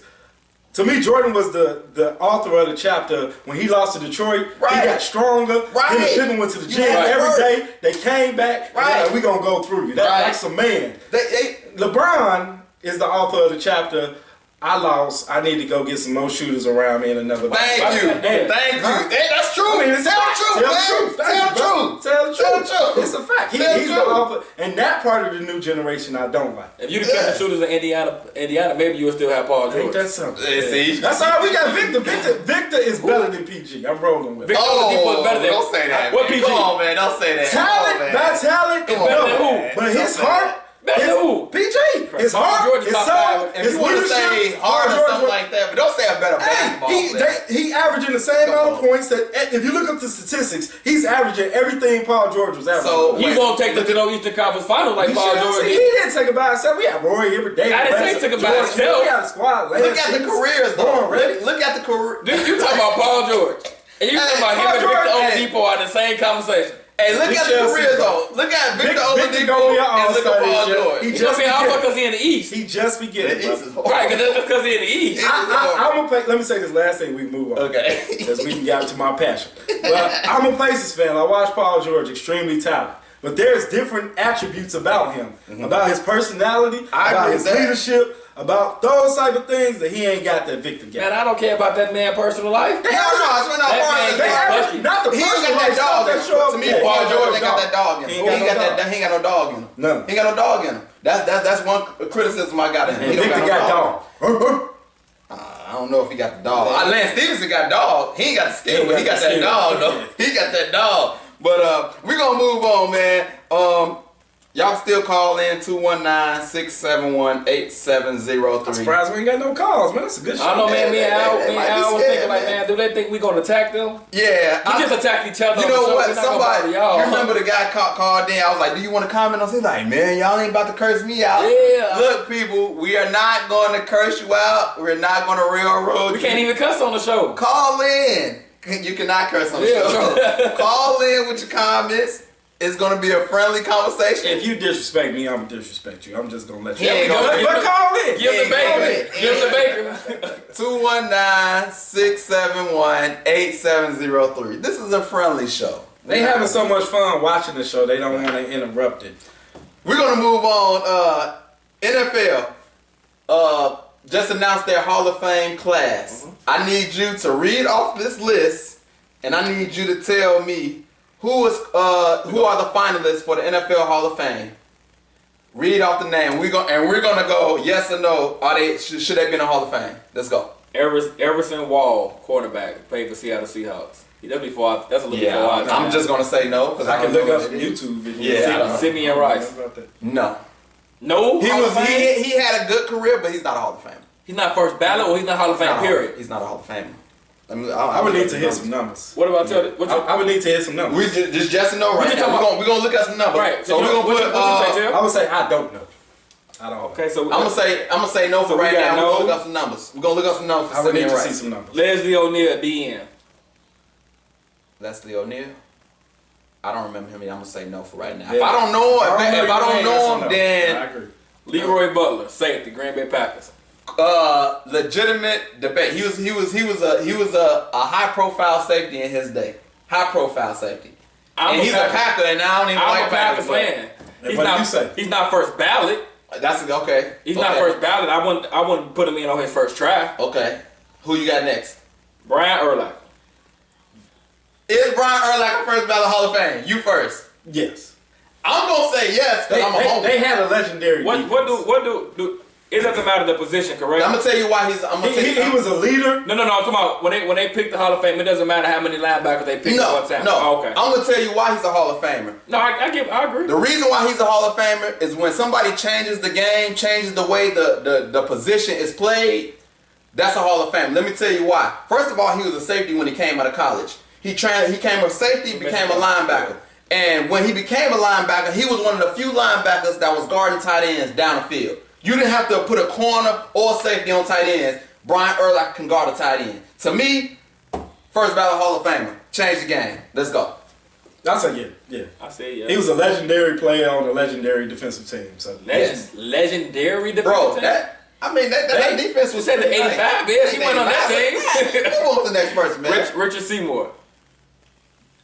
Speaker 3: To me, Jordan was the author of the chapter when he lost to Detroit.
Speaker 1: Right.
Speaker 3: He got stronger.
Speaker 1: Right.
Speaker 3: Him and Pippen went to the
Speaker 1: You
Speaker 3: gym
Speaker 1: had to
Speaker 3: every
Speaker 1: work.
Speaker 3: day. They came back.
Speaker 1: Right.
Speaker 3: Like, we gonna go through you. That's
Speaker 1: Right.
Speaker 3: like some man.
Speaker 1: They
Speaker 3: LeBron is the author of the chapter. I lost. I need to go get some more shooters around me in another.
Speaker 1: Thank you.
Speaker 3: Hey,
Speaker 1: Hey, that's true.
Speaker 3: I mean, it's a
Speaker 1: Tell the
Speaker 3: fact.
Speaker 1: truth,
Speaker 3: Tell the
Speaker 1: man.
Speaker 3: truth. Thank
Speaker 1: Tell
Speaker 3: you,
Speaker 1: the
Speaker 3: bro.
Speaker 1: truth.
Speaker 3: Tell the
Speaker 1: Tell the
Speaker 3: truth.
Speaker 1: truth.
Speaker 3: It's a fact.
Speaker 1: Tell the
Speaker 3: He's the
Speaker 1: truth.
Speaker 3: author, and that part of the new generation I don't like.
Speaker 2: If you the catch the shooters in Indiana, maybe you would still have Paul
Speaker 3: Ain't
Speaker 2: George.
Speaker 3: that something?
Speaker 1: See?
Speaker 3: That's all we got. Victor is better than PG. I'm rolling with it.
Speaker 2: Victor Oladipo is better than
Speaker 1: don't say that.
Speaker 2: What
Speaker 1: man.
Speaker 2: PG?
Speaker 1: Come on, man. Don't say that.
Speaker 3: Talent, by talent,
Speaker 2: It's better than who?
Speaker 3: But his heart,
Speaker 2: Better than who?
Speaker 3: PG, his
Speaker 2: Paul
Speaker 3: heart,
Speaker 2: George is
Speaker 3: his
Speaker 2: top
Speaker 3: soul,
Speaker 2: five.
Speaker 1: If
Speaker 3: his
Speaker 1: you want to
Speaker 3: leadership.
Speaker 1: say hard or
Speaker 3: Paul
Speaker 1: something
Speaker 3: George-
Speaker 1: like that, but don't say a better basketball player.
Speaker 3: He averaging the same amount of points that if you look up the statistics, he's averaging everything Paul George was averaging.
Speaker 1: So-
Speaker 2: You gonna take them to the Eastern Conference Final like
Speaker 3: You
Speaker 2: Paul
Speaker 3: see what I'm
Speaker 2: George
Speaker 3: saying? He
Speaker 2: did?
Speaker 3: didn't take it by himself. We had Roy Hibbert, David.
Speaker 2: I didn't say he
Speaker 3: West,
Speaker 2: took it by
Speaker 3: George
Speaker 2: himself.
Speaker 3: Hill. We had a squad.
Speaker 1: Look at the careers, though. Look at the career.
Speaker 2: You talking about Paul George. And you talking about him
Speaker 3: Paul
Speaker 2: and Victor
Speaker 3: George,
Speaker 2: Oladipo are in the same conversation.
Speaker 1: Hey, look
Speaker 3: We
Speaker 1: at the
Speaker 3: shall see,
Speaker 1: careers,
Speaker 3: bro.
Speaker 1: though. Look at Victor
Speaker 3: Victor
Speaker 1: Oladipo
Speaker 3: gonna be an
Speaker 1: and look at
Speaker 3: all-star
Speaker 1: Paul
Speaker 3: this year.
Speaker 1: George.
Speaker 3: He
Speaker 2: He's gonna be
Speaker 3: just
Speaker 2: alpha
Speaker 3: beginning.
Speaker 2: because he in the East.
Speaker 3: He just beginning,
Speaker 1: It's
Speaker 3: bro.
Speaker 1: hard.
Speaker 2: Right, because he in the East.
Speaker 3: I'm gonna play. Let me say this last thing. We move on.
Speaker 1: Okay.
Speaker 3: Because we can get to my passion. Well, I'm a Pacers fan. I watch Paul George, extremely talented. But there's different attributes about him, about his personality,
Speaker 1: I
Speaker 3: about
Speaker 1: agree
Speaker 3: his
Speaker 1: with that.
Speaker 3: leadership, about those type of things that he ain't got that Victor
Speaker 2: Man,
Speaker 3: got.
Speaker 2: I don't care about that man's personal life.
Speaker 1: No, it's not
Speaker 2: That
Speaker 1: far
Speaker 2: man
Speaker 1: as
Speaker 2: is
Speaker 1: that.
Speaker 2: lucky.
Speaker 3: Not the
Speaker 1: He ain't
Speaker 3: personal
Speaker 1: got that
Speaker 3: life stuff
Speaker 1: dog in
Speaker 3: that
Speaker 1: him.
Speaker 3: show up.
Speaker 1: To me,
Speaker 3: Yeah,
Speaker 1: Paul
Speaker 3: he ain't
Speaker 1: George
Speaker 3: no
Speaker 1: ain't got that dog in
Speaker 3: He
Speaker 1: him.
Speaker 3: ain't
Speaker 1: He
Speaker 3: got
Speaker 1: got
Speaker 3: no
Speaker 1: that.
Speaker 3: dog.
Speaker 1: He ain't got no dog in him.
Speaker 3: None.
Speaker 1: He ain't got no dog in him. That's one criticism I got of him.
Speaker 3: And
Speaker 1: He don't
Speaker 3: Victor
Speaker 1: no
Speaker 3: got dog.
Speaker 1: I don't know if he got the dog. Lance Stevenson got dog. He ain't got the skill, but he got that dog though. He got that dog. But we're gonna move on, man. Y'all can still call in 219-671-8703.
Speaker 3: I'm surprised we ain't got no calls, man. That's a good show.
Speaker 2: I don't know, man. Me and Al was thinking
Speaker 1: scared,
Speaker 2: like,
Speaker 1: man.
Speaker 2: man, do they think we gonna attack them?
Speaker 1: Yeah.
Speaker 2: We just attacked each other.
Speaker 1: You
Speaker 2: on the
Speaker 1: know
Speaker 2: show.
Speaker 1: what?
Speaker 2: We're not gonna
Speaker 1: Somebody,
Speaker 2: bother y'all.
Speaker 1: you remember the guy called in? I was like, do you want to comment on? He's like, man, y'all ain't about to curse me out.
Speaker 2: Yeah.
Speaker 1: Look, people, we are not going to curse you out. We're not going to railroad
Speaker 2: We can't even cuss on the show.
Speaker 1: Call in. You cannot curse on the show. Call in with your comments. It's going to be a friendly conversation.
Speaker 3: If you disrespect me, I'm gonna disrespect you. I'm just gonna let you.
Speaker 1: He ain't gonna-
Speaker 3: But call in.
Speaker 2: Give him the
Speaker 1: Yeah,
Speaker 2: bacon. Give him the bacon.
Speaker 1: 219-671-8703. This is a friendly show.
Speaker 3: They having so much fun watching the show, they don't want to interrupt it.
Speaker 1: We're gonna move on. NFL just announced their Hall of Fame class. I need you to read off this list, and I need you to tell me who are the finalists for the NFL Hall of Fame. Read off the name. We're gonna go yes or no. Should they be in the Hall of Fame? Let's go.
Speaker 2: Everson Wall, quarterback, played for Seattle Seahawks. That's a little bit before our time.
Speaker 1: I'm just gonna say no because
Speaker 3: I can look up some
Speaker 1: it is.
Speaker 3: YouTube videos.
Speaker 1: Yeah.
Speaker 2: Simeon Rice.
Speaker 1: No.
Speaker 2: No,
Speaker 1: He
Speaker 2: Hall
Speaker 1: was
Speaker 2: of Fame?
Speaker 1: he had a good career, but he's not a Hall of Famer.
Speaker 2: He's not first ballot, or he's not Hall of Fame. Period.
Speaker 1: He's not a Hall of Famer.
Speaker 3: I would need to hear some numbers.
Speaker 2: What about you?
Speaker 3: I would need to hear some numbers.
Speaker 1: We just yes and no right
Speaker 2: just
Speaker 1: now.
Speaker 2: talking
Speaker 1: We're gonna look at some numbers.
Speaker 2: Right.
Speaker 1: So we're gonna put.
Speaker 2: what you say, Tim?
Speaker 3: I would say I don't know. I don't know.
Speaker 2: Okay, so
Speaker 1: I'm gonna say no for
Speaker 2: we
Speaker 1: right
Speaker 2: got
Speaker 1: now. We're
Speaker 2: no.
Speaker 1: gonna look up some numbers. We're gonna look up some numbers for
Speaker 3: I would need
Speaker 1: Simeon
Speaker 3: to see
Speaker 1: Rice.
Speaker 3: some numbers.
Speaker 2: Leslie O'Neal, DN.
Speaker 1: Leslie O'Neal. I don't remember him. I'm gonna say no for right now.
Speaker 3: Yeah.
Speaker 1: If I don't know, if I
Speaker 3: your
Speaker 1: don't
Speaker 3: name,
Speaker 1: know
Speaker 3: that's
Speaker 1: him,
Speaker 3: a no. I
Speaker 1: then
Speaker 3: agree.
Speaker 2: Leroy Butler, safety, Green Bay Packers.
Speaker 1: legitimate debate. He was a high profile safety in his day. High profile safety. And he's a Packer, and I don't even
Speaker 2: I'm
Speaker 1: like
Speaker 2: a Packers
Speaker 1: Packers.
Speaker 2: fan.
Speaker 3: And what do you say?
Speaker 2: He's not first ballot.
Speaker 1: That's okay.
Speaker 2: He's not first ballot. I wouldn't put him in on his first try.
Speaker 1: Okay. Who you got next?
Speaker 2: Brian Urlacher.
Speaker 1: Is Brian Urlacher first ballot Hall of Fame? You first.
Speaker 3: Yes.
Speaker 1: I'm gonna say yes because I'm a homie.
Speaker 3: They had a legendary.
Speaker 2: What
Speaker 3: defense.
Speaker 2: do it doesn't matter the position, correct?
Speaker 1: I'm gonna tell you why he's. I'm gonna tell you.
Speaker 3: He was a leader.
Speaker 2: No. I'm talking about when they pick the Hall of Fame. It doesn't matter how many linebackers they pick at one time.
Speaker 1: No.
Speaker 2: Oh, okay.
Speaker 1: I'm gonna tell you why he's a Hall of Famer.
Speaker 2: No, I agree.
Speaker 1: The reason why he's a Hall of Famer is when somebody changes the game, changes the way the position is played. That's a Hall of Fame. Let me tell you why. First of all, he was a safety when he came out of college. He came a safety, became a linebacker. And when he became a linebacker, he was one of the few linebackers that was guarding tight ends down the field. You didn't have to put a corner or safety on tight ends. Brian Urlacher can guard a tight end. To me, first ballot Hall of Famer. Change the game. Let's go.
Speaker 3: I say yeah.
Speaker 2: I say yeah.
Speaker 3: He was a legendary player on a legendary defensive team. So
Speaker 1: Yes.
Speaker 2: Legendary defensive
Speaker 1: Bro,
Speaker 2: team.
Speaker 1: that defense was
Speaker 2: said the 85 bitch. He went on that team.
Speaker 1: Who was the next person, man?
Speaker 2: Richard Seymour.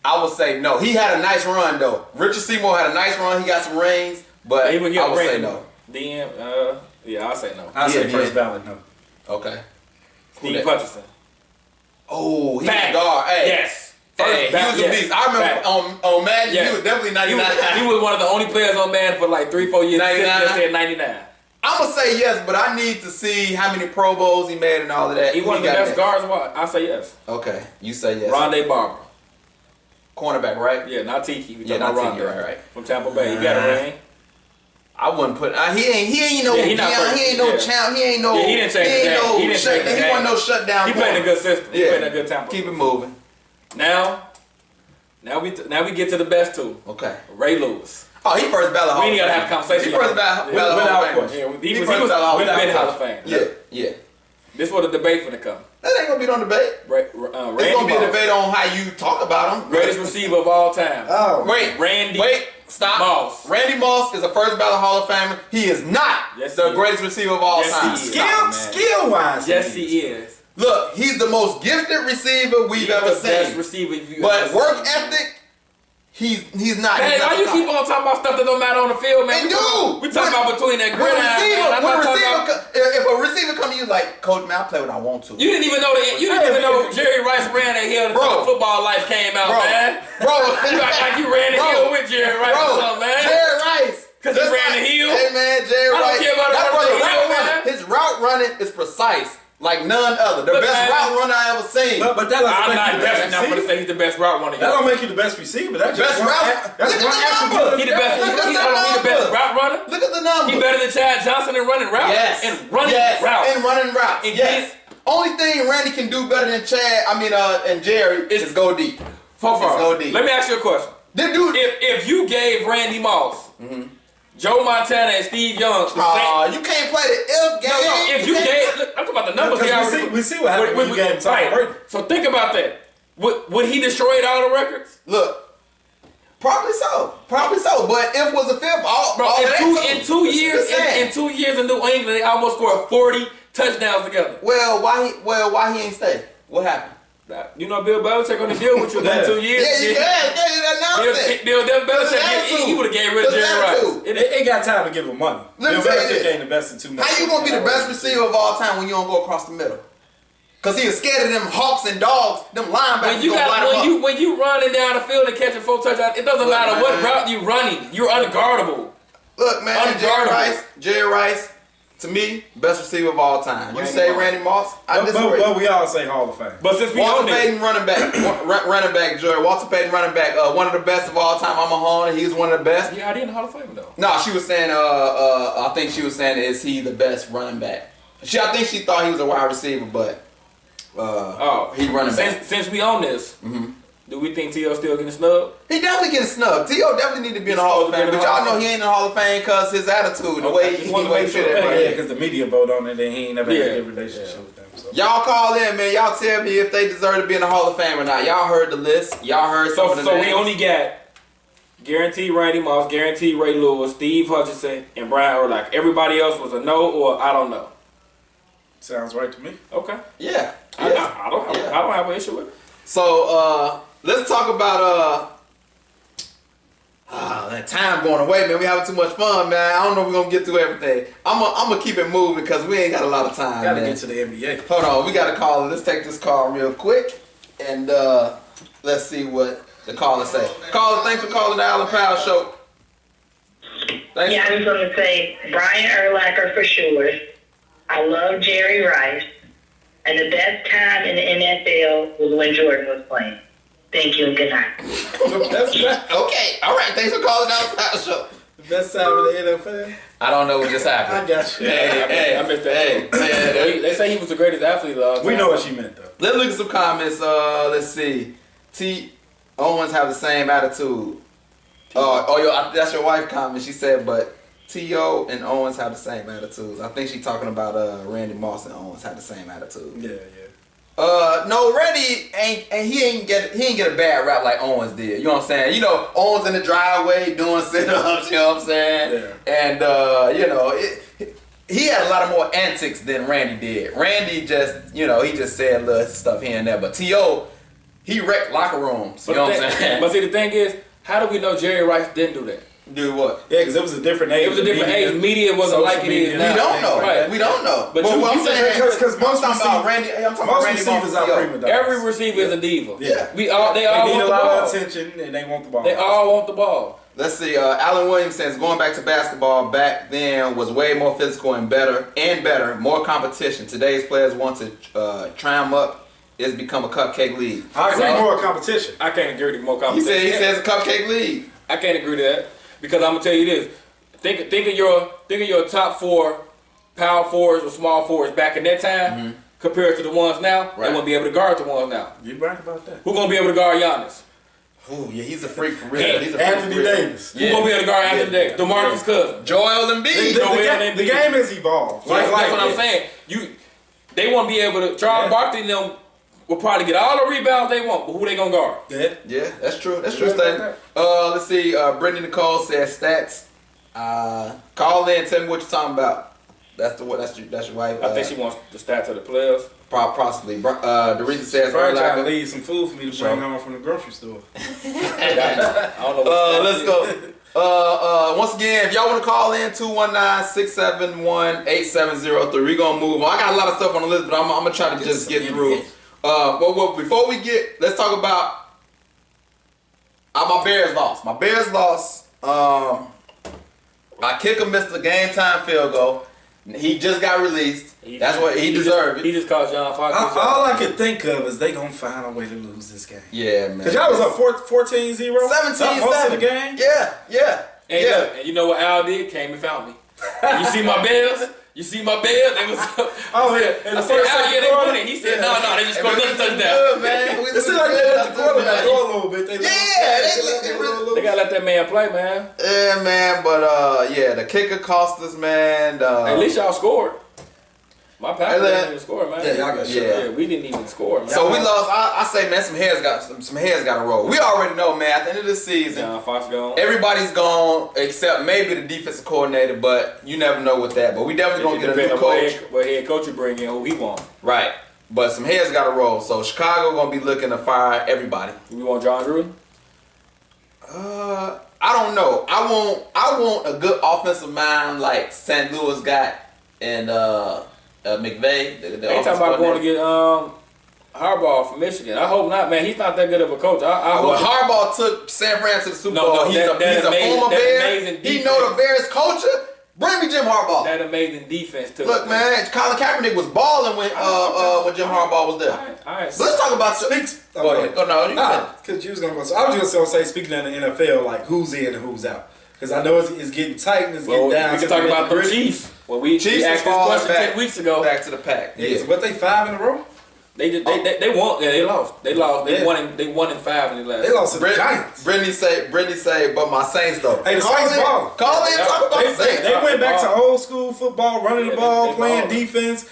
Speaker 1: I would say no. He had a nice run though. Richard Seymour had a nice run. He got some rings, but
Speaker 2: He would
Speaker 1: I
Speaker 2: get
Speaker 1: would say
Speaker 2: ring.
Speaker 1: no.
Speaker 2: DM, yeah, I'll say no.
Speaker 3: I say
Speaker 1: Yeah,
Speaker 3: first
Speaker 1: yeah.
Speaker 3: ballot no.
Speaker 1: Okay.
Speaker 2: Steve
Speaker 1: that?
Speaker 2: Hutchinson.
Speaker 1: Oh, he
Speaker 2: Fact.
Speaker 1: was guard. Hey,
Speaker 2: Yes.
Speaker 1: hey, he was a beast. I remember
Speaker 2: Fact.
Speaker 1: on Madden,
Speaker 2: Yes.
Speaker 1: he was definitely 99.
Speaker 2: He was one of the only players on man for like 3-4 years.
Speaker 1: 99?
Speaker 2: Just said 99.
Speaker 1: I'm gonna say yes, but I need to see how many Pro Bowls he made and all of that.
Speaker 2: He one of the
Speaker 1: got
Speaker 2: best
Speaker 1: next?
Speaker 2: guards. What? I say yes.
Speaker 1: Okay, you say yes.
Speaker 2: Rondé Barber.
Speaker 1: Cornerback, right?
Speaker 2: Yeah, not Tiki. We
Speaker 1: Yeah,
Speaker 2: talking
Speaker 1: not
Speaker 2: about
Speaker 1: Tiki,
Speaker 2: Rondé.
Speaker 1: right.
Speaker 2: From Tampa Bay. He got a ring.
Speaker 1: I wouldn't put. He ain't no.
Speaker 2: Yeah, he not
Speaker 1: Deion,
Speaker 2: first.
Speaker 1: he ain't no
Speaker 2: Yeah.
Speaker 1: champ. He ain't no.
Speaker 2: Yeah, he didn't change the game.
Speaker 1: no
Speaker 2: He didn't
Speaker 1: shut-
Speaker 2: change the
Speaker 1: He
Speaker 2: game.
Speaker 1: wasn't no shutdown.
Speaker 2: He played in a good system. He
Speaker 1: Yeah.
Speaker 2: played in a good tempo.
Speaker 1: Keep it moving.
Speaker 2: Now we get to the best two.
Speaker 1: Okay.
Speaker 2: Ray Lewis.
Speaker 1: Oh, he first ballot.
Speaker 2: We ain't gotta have a conversation.
Speaker 1: He first ballot.
Speaker 2: Without
Speaker 1: Hall of Famer.
Speaker 2: question. Yeah, he was
Speaker 1: first ballot Hall of
Speaker 2: been
Speaker 1: Famer.
Speaker 2: Hall of Fame.
Speaker 1: Yeah.
Speaker 2: This was the debate finna come.
Speaker 1: That ain't gonna be no debate.
Speaker 2: Randy
Speaker 1: It's gonna be a
Speaker 2: Moss,
Speaker 1: debate on how you talk about him.
Speaker 2: greatest receiver of all time.
Speaker 3: Oh.
Speaker 1: Wait, stop.
Speaker 2: Moss.
Speaker 1: Randy Moss is a first ballot Hall of Famer. He is not
Speaker 2: Yes,
Speaker 1: the
Speaker 2: he is.
Speaker 1: greatest receiver of all
Speaker 2: Yes,
Speaker 1: time.
Speaker 2: he is.
Speaker 1: Stop, man.
Speaker 3: Skill wise.
Speaker 2: Yes, he is.
Speaker 1: Look, he's the most gifted receiver we've
Speaker 2: He's
Speaker 1: ever
Speaker 2: the best
Speaker 1: seen.
Speaker 2: receiver you've
Speaker 1: But
Speaker 2: ever
Speaker 1: work
Speaker 2: seen.
Speaker 1: ethic, he's not.
Speaker 2: Hey,
Speaker 1: he's not
Speaker 2: why you
Speaker 1: the
Speaker 2: keep
Speaker 1: top.
Speaker 2: on talking about stuff that don't matter on the field, man?
Speaker 1: They do.
Speaker 2: We talking about between that
Speaker 1: When a
Speaker 2: gridiron,
Speaker 1: receiver,
Speaker 2: man. I'm
Speaker 1: when a
Speaker 2: not talking
Speaker 1: receiver,
Speaker 2: about.
Speaker 1: if a receiver come to you like, Coach, man, I play when I want to.
Speaker 2: You didn't even know that. You didn't even know Jerry Rice ran that hill until
Speaker 1: Bro.
Speaker 2: Football Life came out, man.
Speaker 1: Bro,
Speaker 2: You act like you ran the
Speaker 1: Bro.
Speaker 2: hill with Jerry Rice or something, man.
Speaker 1: Jerry Rice.
Speaker 2: 'Cause he
Speaker 1: Just
Speaker 2: ran the hill?
Speaker 1: Hey man, Jerry
Speaker 2: I don't
Speaker 1: Rice.
Speaker 2: care about
Speaker 1: that
Speaker 2: the
Speaker 1: brother
Speaker 2: hill,
Speaker 1: route
Speaker 2: man.
Speaker 1: running. His route running is precise. like none other. The
Speaker 2: Look,
Speaker 1: best
Speaker 2: man.
Speaker 1: route runner I ever seen.
Speaker 3: But that doesn't
Speaker 2: I'm
Speaker 3: make
Speaker 2: not
Speaker 3: you the best
Speaker 2: not going to
Speaker 3: receiver.
Speaker 2: say he's the best route runner.
Speaker 3: That don't make you the best receiver. That's
Speaker 1: Best
Speaker 3: just one
Speaker 1: route.
Speaker 3: That's
Speaker 1: Look at
Speaker 3: one
Speaker 1: the
Speaker 3: attribute.
Speaker 1: numbers.
Speaker 2: He the best.
Speaker 1: Look at
Speaker 2: He
Speaker 1: the
Speaker 2: the best
Speaker 1: numbers.
Speaker 2: route runner.
Speaker 1: Look at the numbers.
Speaker 2: He better than Chad Johnson in running routes.
Speaker 1: Yes.
Speaker 2: And running
Speaker 1: yes.
Speaker 2: routes.
Speaker 1: And running routes.
Speaker 2: And
Speaker 1: yes. Only thing Randy can do better than Chad, and Jerry is go deep.
Speaker 2: Fofar,
Speaker 1: go deep.
Speaker 2: let me ask you a question.
Speaker 1: Them dude.
Speaker 2: If you gave Randy Moss, Joe Montana, and Steve Young the same,
Speaker 1: You can't play the if game.
Speaker 2: no, if you gave, look, I'm talking about the numbers.
Speaker 3: Because we see what happened when you gave him Tom Brady.
Speaker 2: So think about that. Would he destroy all the records?
Speaker 1: Look, probably so. But if was a fifth,
Speaker 2: Bro,
Speaker 1: all
Speaker 2: in 2 years, in 2 years in New England, they almost scored 40 touchdowns together.
Speaker 1: why he ain't stay? What happened?
Speaker 2: You know, Bill Belichick going to deal with you in 2 years.
Speaker 1: Yeah, you can. Yeah, that's nonsense.
Speaker 2: Bill Belichick, he would have gave rid of Jerry Rice.
Speaker 3: It got time to give him money.
Speaker 1: Let me
Speaker 3: Bill
Speaker 1: tell you
Speaker 3: Belichick
Speaker 1: this.
Speaker 3: ain't invested too much.
Speaker 1: How you gonna be the best receiver of all time when you don't go across the middle? Cause he was scared of them hawks and dogs, them linebackers.
Speaker 2: When you running down the field and catching 4 touchdowns, it doesn't matter what route you running. You're unguardable.
Speaker 1: Look, man, Jerry Rice, to me, best receiver of all time. You say Randy Moss, I disagree.
Speaker 3: But we all say Hall of Fame.
Speaker 2: But since we
Speaker 1: Walter
Speaker 2: on this,
Speaker 1: Payton, running back, Joy. Walter Payton, running back, one of the best of all time. I'm a Horner. He's one of the best.
Speaker 2: yeah, I didn't Hall of Fame though.
Speaker 1: No, she was saying. I think she was saying, is he the best running back? I think she thought he was a wide receiver, but he running back.
Speaker 2: Since we on this, do we think T.O. still getting snubbed?
Speaker 1: He definitely getting snubbed. T.O. definitely need to be in the Hall of Fame, but y'all know he ain't in the Hall of Fame because his attitude, the way he treated everybody.
Speaker 3: Yeah, because the media vote on it, and he ain't never had a good relationship with them. So.
Speaker 1: Y'all call in, man. Y'all tell me if they deserve to be in the Hall of Fame or not. Y'all heard the list. Y'all heard some of the names.
Speaker 2: We only got guaranteed Randy Moss, guaranteed Ray Lewis, Steve Hutchinson, and Brian Urlacher. Everybody else was a no or I don't know.
Speaker 3: Sounds right to me.
Speaker 2: Okay.
Speaker 1: Yeah.
Speaker 2: I don't have an issue with it.
Speaker 1: So let's talk about that time going away, man. We having too much fun, man. I don't know if we're gonna get through everything. I'm gonna keep it moving because we ain't got a lot of time.
Speaker 3: Gotta
Speaker 1: man.
Speaker 3: get to the NBA.
Speaker 1: Hold on, we got a caller. Let's take this call real quick and let's see what the caller say. Caller, thanks for calling the Alan Powell Show. Thanks.
Speaker 4: Yeah, I was going to say Brian Urlacher for sure. I love Jerry Rice. And the best time in the NFL was when Jordan was playing. Thank you and good night.
Speaker 1: Okay, all right. Thanks for calling the Alan Powell Show.
Speaker 3: The best time in the NFL?
Speaker 1: I don't know what just
Speaker 3: I
Speaker 1: happened.
Speaker 3: got you.
Speaker 1: Hey,
Speaker 2: I missed that. They say he was the greatest athlete of all time.
Speaker 3: We know what she meant, though.
Speaker 1: Let's look at some comments. Let's see. T. Owens have the same attitude. That's your wife comment. She said, but T.O. and Owens have the same attitudes. I think she's talking about Randy Moss and Owens have the same attitude.
Speaker 3: Yeah.
Speaker 1: No, Randy he ain't get a bad rap like Owens did. You know what I'm saying? You know, Owens in the driveway doing sit-ups. You know what I'm saying?
Speaker 3: Yeah.
Speaker 1: And he had a lot of more antics than Randy did. Randy just, he just said little stuff here and there. But T.O., he wrecked locker rooms. You know what I'm saying?
Speaker 2: But see, the thing is, how do we know Jerry Rice didn't do that?
Speaker 1: Do what?
Speaker 3: Yeah, because it was a different age.
Speaker 2: It was a different age. Media wasn't like it is now.
Speaker 1: We don't know.
Speaker 2: Right.
Speaker 1: We don't know.
Speaker 2: But
Speaker 1: what I'm saying,
Speaker 3: because
Speaker 1: I'm talking about Randy. I'm talking about Randy
Speaker 3: receivers are prima donnas.
Speaker 2: Every receiver is a diva.
Speaker 1: Yeah.
Speaker 2: They all
Speaker 3: They
Speaker 2: want
Speaker 3: need
Speaker 2: the
Speaker 3: a lot
Speaker 2: ball.
Speaker 3: of attention, and they want the ball.
Speaker 2: They all want the ball.
Speaker 1: Let's see. Alan Williams says going back to basketball back then was way more physical and better, more competition. Today's players want to trim up. It's become a cupcake league.
Speaker 3: I agree, more competition.
Speaker 2: I can't agree with more
Speaker 1: He
Speaker 2: competition.
Speaker 1: says a cupcake league.
Speaker 2: I can't agree to that because I'm gonna tell you this. Think of your top 4 power forwards or small forwards back in that time compared to the ones now.
Speaker 1: Right.
Speaker 2: They won't be able to guard the ones now.
Speaker 3: You're right about that.
Speaker 2: Who gonna be able to guard Giannis?
Speaker 1: Oh yeah, he's a freak for real. He's a freak
Speaker 3: Anthony
Speaker 1: for real.
Speaker 3: Davis.
Speaker 2: Who gonna be able to guard Anthony Davis? DeMarcus Cousins.
Speaker 1: Joel Embiid.
Speaker 3: The game has evolved.
Speaker 2: That's what I'm saying. They won't be able to. Charles Barkley and them will probably get all the rebounds they want, but who they gonna guard?
Speaker 1: Yeah, that's true. That's true, Stan. Let's see. Brittany Nicole says stats. Call in. Tell me what you're talking about. That's your wife.
Speaker 2: I think she wants the stats of the players.
Speaker 1: Possibly. Teresa says.
Speaker 3: Probably trying to leave some food for me to bring home from the grocery store.
Speaker 2: I don't know.
Speaker 1: Let's go. Once again, if y'all want to call in, 219-671-8703. We're going to move on. I got a lot of stuff on the list, but I'm going to try to just get through. Well, before we let's talk about my Bears lost. My Bears lost. My kicker missed the game time field goal. He just got released. That's what he deserved it.
Speaker 2: He just called John Fox.
Speaker 3: All I can think of is they gonna find a way to lose this game.
Speaker 1: Yeah, man.
Speaker 3: Cause y'all was up 14-0.
Speaker 1: 17-7.
Speaker 3: Most of the game.
Speaker 1: Yeah.
Speaker 2: And, look, and you know what Al did? Came and found me. You see my bells? You see my bells? They was.
Speaker 3: Oh yeah.
Speaker 2: I said, Al, yeah, they won it. He said, no, they just scored another touchdown.
Speaker 1: Good, man.
Speaker 3: It seems like they let the quarterback go a little bit. They
Speaker 2: gotta let that man play, man.
Speaker 1: Yeah, man. But yeah, the kicker cost us, man.
Speaker 2: At least y'all scored. My Packers didn't even score, man.
Speaker 3: Yeah, y'all got shut
Speaker 2: Yeah, we didn't even score, man.
Speaker 1: So we lost. I say, man, some heads got to roll. We already know, man. At the end of the season,
Speaker 2: John Fox gone.
Speaker 1: everybody's gone except maybe the defensive coordinator. But you never know with that. But we definitely gonna get a new coach.
Speaker 2: What head coach you bring in, who he want.
Speaker 1: Right. But some heads got to roll. So Chicago gonna be looking to fire everybody.
Speaker 2: You want John Gruden?
Speaker 1: I don't know. I want a good offensive mind like St. Louis got and McVay. The
Speaker 2: They talking about going to get Harbaugh from Michigan. I hope not, man. He's not that good of a coach.
Speaker 1: Well, Harbaugh took San Fran to the Super Bowl.
Speaker 2: No,
Speaker 1: he's a former Bear. He know the Bears culture. Bring me Jim Harbaugh.
Speaker 2: That amazing defense took.
Speaker 1: Look, man, Colin Kaepernick was balling when Jim Harbaugh was there.
Speaker 2: All right.
Speaker 1: So let's talk about
Speaker 3: Go ahead.
Speaker 1: Oh no, you
Speaker 3: because you was gonna go. So I was just gonna say, speaking of the NFL, like who's in and who's out. Because I know it's getting tight and it's getting down.
Speaker 2: We can talk about the Chiefs. Well, we asked this question 10 weeks ago.
Speaker 1: Back to the pack.
Speaker 3: Yeah. So what, they 5 in a row?
Speaker 2: They won. Yeah, they lost. They lost. They won in 5 in the last.
Speaker 3: They lost to the Giants.
Speaker 1: Brittany say, but my Saints though.
Speaker 3: Hey, the Saints ball.
Speaker 1: Call in, talk about the Saints.
Speaker 3: They went back to old school football, running the ball, playing defense.